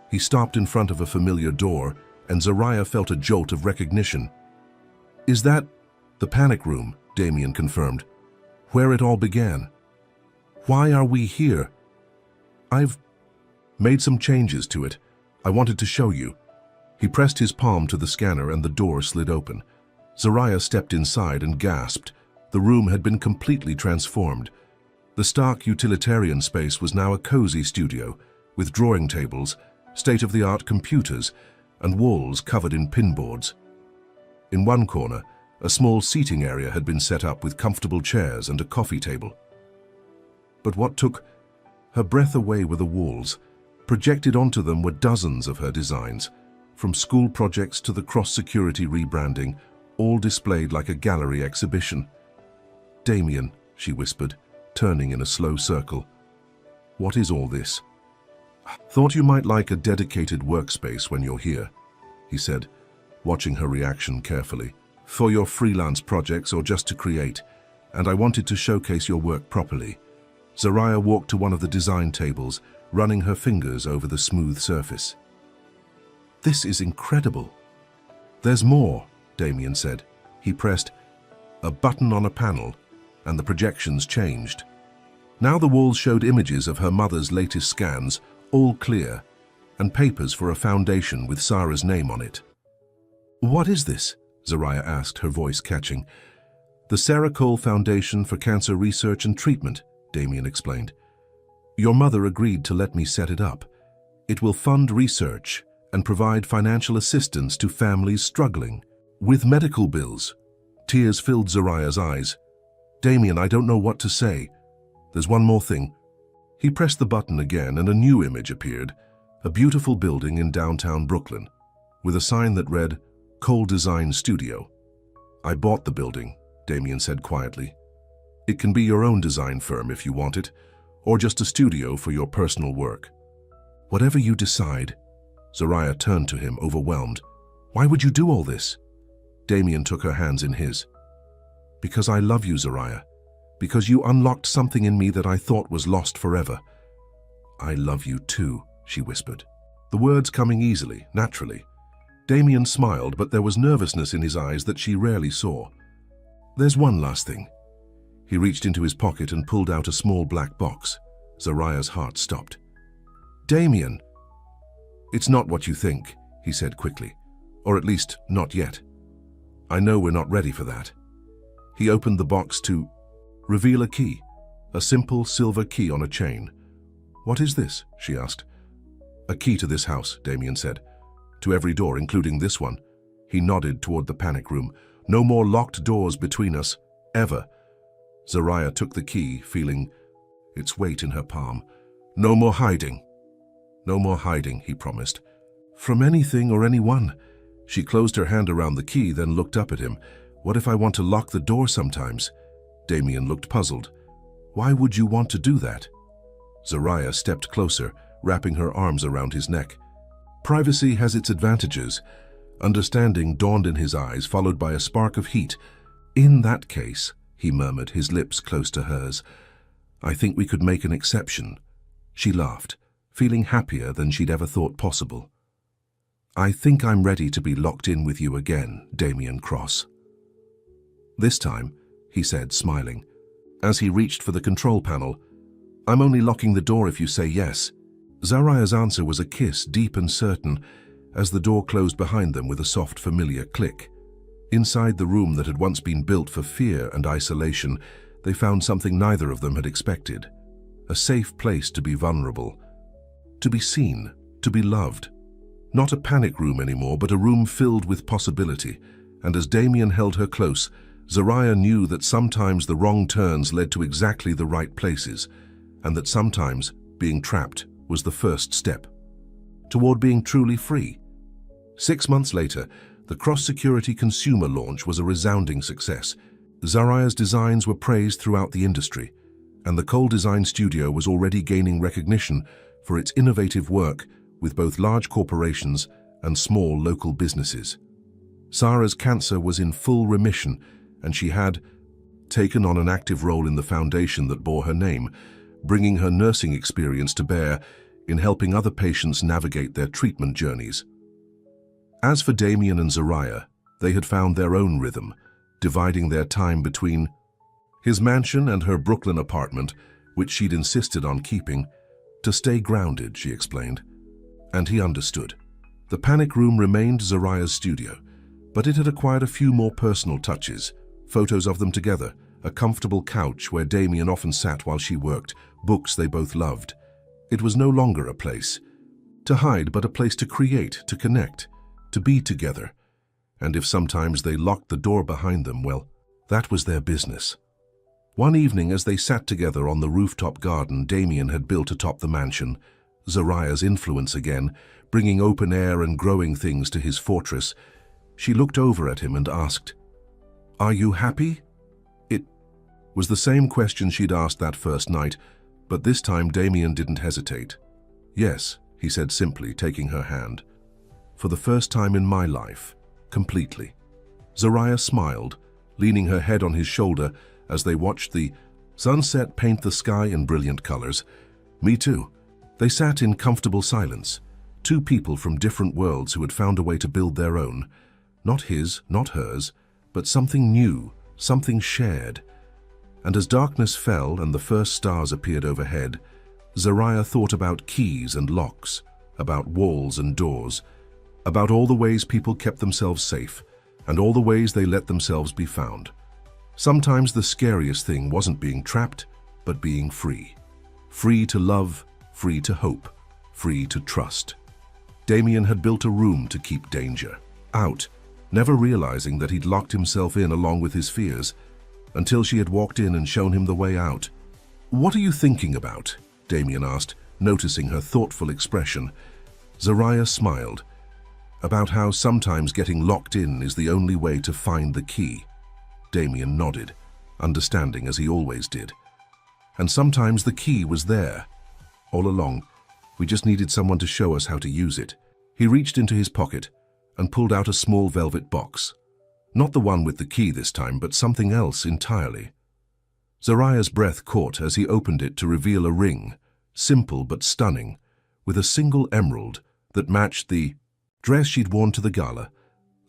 He stopped in front of a familiar door, and Zariah felt a jolt of recognition. "Is that the panic room?" Damien confirmed. "Where it all began. Why are we here?" "I've made some changes to it. I wanted to show you." He pressed his palm to the scanner and the door slid open. Zariah stepped inside and gasped. The room had been completely transformed. The stark utilitarian space was now a cozy studio, with drawing tables, state-of-the-art computers, and walls covered in pinboards. In one corner, A small seating area had been set up with comfortable chairs and a coffee table. But what took her breath away were the walls. Projected onto them were dozens of her designs, from school projects to the cross-security rebranding, all displayed like a gallery exhibition. "Damien," she whispered, turning in a slow circle. "What is all this?" "Thought you might like a dedicated workspace when you're here," he said, watching her reaction carefully. "For your freelance projects or just to create, and I wanted to showcase your work properly." Zaraya walked to one of the design tables, running her fingers over the smooth surface. "This is incredible." "There's more," Damien said. He pressed a button on a panel, and the projections changed. Now the walls showed images of her mother's latest scans, all clear, and papers for a foundation with Sarah's name on it. "What is this?" Zaraya asked, her voice catching. "The Sarah Cole Foundation for Cancer Research and Treatment," Damien explained. "Your mother agreed to let me set it up. It will fund research and provide financial assistance to families struggling with medical bills." Tears filled Zaraya's eyes. "Damien, I don't know what to say. There's one more thing." He pressed the button again and a new image appeared, a beautiful building in downtown Brooklyn, with a sign that read, "Cole Design Studio." "I bought the building," Damien said quietly. "It can be your own design firm if you want it, or just a studio for your personal work." "Whatever you decide." Zaraya turned to him, overwhelmed. "Why would you do all this?" Damien took her hands in his. "Because I love you, Zaraya. Because you unlocked something in me that I thought was lost forever." "I love you too," she whispered, the words coming easily, naturally. Damien smiled, but there was nervousness in his eyes that she rarely saw. "There's one last thing." He reached into his pocket and pulled out a small black box. Zaraya's heart stopped. "Damien!" "It's not what you think," he said quickly. "Or at least, not yet. I know we're not ready for that." He opened the box to reveal a key, a simple silver key on a chain. "What is this?" she asked. "A key to this house," Damien said. "To every door, including this one." He nodded toward the panic room. "No more locked doors between us, ever." Zaraya took the key, feeling its weight in her palm. "No more hiding." "No more hiding," he promised. "From anything or anyone." She closed her hand around the key, then looked up at him. "What if I want to lock the door sometimes?" Damien looked puzzled. "Why would you want to do that?" Zaraya stepped closer, wrapping her arms around his neck. "Privacy has its advantages." Understanding dawned in his eyes, followed by a spark of heat. "In that case," he murmured, his lips close to hers, "I think we could make an exception." She laughed, feeling happier than she'd ever thought possible. "I think I'm ready to be locked in with you again, Damien Cross." "This time," he said, smiling. As he reached for the control panel, "I'm only locking the door if you say yes." Zaraya's answer was a kiss, deep and certain, as the door closed behind them with a soft, familiar click. Inside the room that had once been built for fear and isolation, they found something neither of them had expected. A safe place to be vulnerable, to be seen, to be loved. Not a panic room anymore, but a room filled with possibility. And as Damien held her close, Zaraya knew that sometimes the wrong turns led to exactly the right places, and that sometimes being trapped was the first step toward being truly free. 6 months later, the cross-security consumer launch was a resounding success. Zaraya's designs were praised throughout the industry, and the Cole Design Studio was already gaining recognition for its innovative work with both large corporations and small local businesses. Sarah's cancer was in full remission, and she had taken on an active role in the foundation that bore her name, bringing her nursing experience to bear in helping other patients navigate their treatment journeys. As for Damien and Zaraya, they had found their own rhythm, dividing their time between his mansion and her Brooklyn apartment, which she'd insisted on keeping, to stay grounded, she explained. And he understood. The panic room remained Zaraya's studio, but it had acquired a few more personal touches. Photos of them together, a comfortable couch where Damien often sat while she worked, books they both loved. It was no longer a place to hide, but a place to create, to connect, to be together. And if sometimes they locked the door behind them, well, that was their business. One evening as they sat together on the rooftop garden Damien had built atop the mansion, Zariah's influence again, bringing open air and growing things to his fortress, she looked over at him and asked, "Are you happy?" It was the same question she'd asked that first night, but this time Damien didn't hesitate. "Yes," he said simply, taking her hand. "For the first time in my life, completely." Zariah smiled, leaning her head on his shoulder as they watched the sunset paint the sky in brilliant colors. "Me too." They sat in comfortable silence, two people from different worlds who had found a way to build their own. Not his, not hers, but something new, something shared. And as darkness fell and the first stars appeared overhead, Zariah thought about keys and locks, about walls and doors, about all the ways people kept themselves safe, and all the ways they let themselves be found. Sometimes the scariest thing wasn't being trapped, but being free. Free to love, free to hope, free to trust. Damien had built a room to keep danger out, never realizing that he'd locked himself in along with his fears, until she had walked in and shown him the way out. "What are you thinking about?" Damien asked, noticing her thoughtful expression. Zariah smiled. "About how sometimes getting locked in is the only way to find the key." Damien nodded, understanding as he always did. "And sometimes the key was there. All along, we just needed someone to show us how to use it." He reached into his pocket and pulled out a small velvet box. Not the one with the key this time, but something else entirely. Zariah's breath caught as he opened it to reveal a ring, simple but stunning, with a single emerald that matched the dress she'd worn to the gala.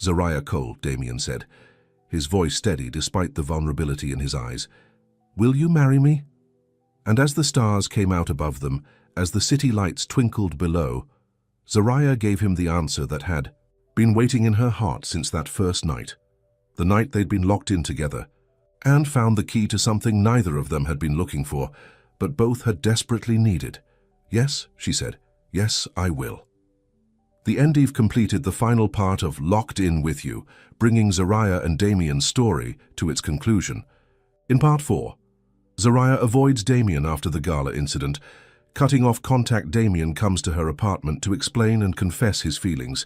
"Zariah Cole," Damien said, his voice steady despite the vulnerability in his eyes. "Will you marry me?" And as the stars came out above them, as the city lights twinkled below, Zariah gave him the answer that had been waiting in her heart since that first night, the night they'd been locked in together, and found the key to something neither of them had been looking for, but both had desperately needed. "Yes," she said, "yes, I will." The endive completed the final part of Locked In With You, bringing Zariah and Damien's story to its conclusion. In part 4, Zariah avoids Damien after the gala incident. Cutting off contact, Damien comes to her apartment to explain and confess his feelings.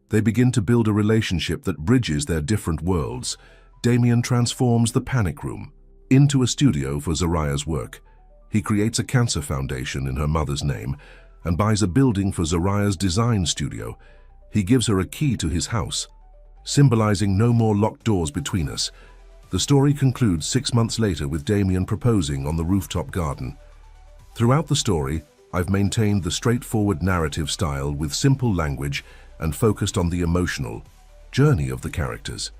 They begin to build a relationship that bridges their different worlds. Damien transforms the panic room into a studio for Zariah's work. He creates a cancer foundation in her mother's name and buys a building for Zariah's design studio. He gives her a key to his house, symbolizing no more locked doors between us. The story concludes 6 months later with Damien proposing on the rooftop garden. Throughout the story, I've maintained the straightforward narrative style with simple language and focused on the emotional journey of the characters.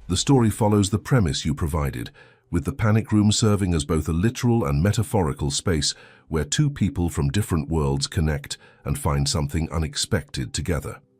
The story follows the premise you provided, with the panic room serving as both a literal and metaphorical space where two people from different worlds connect and find something unexpected together.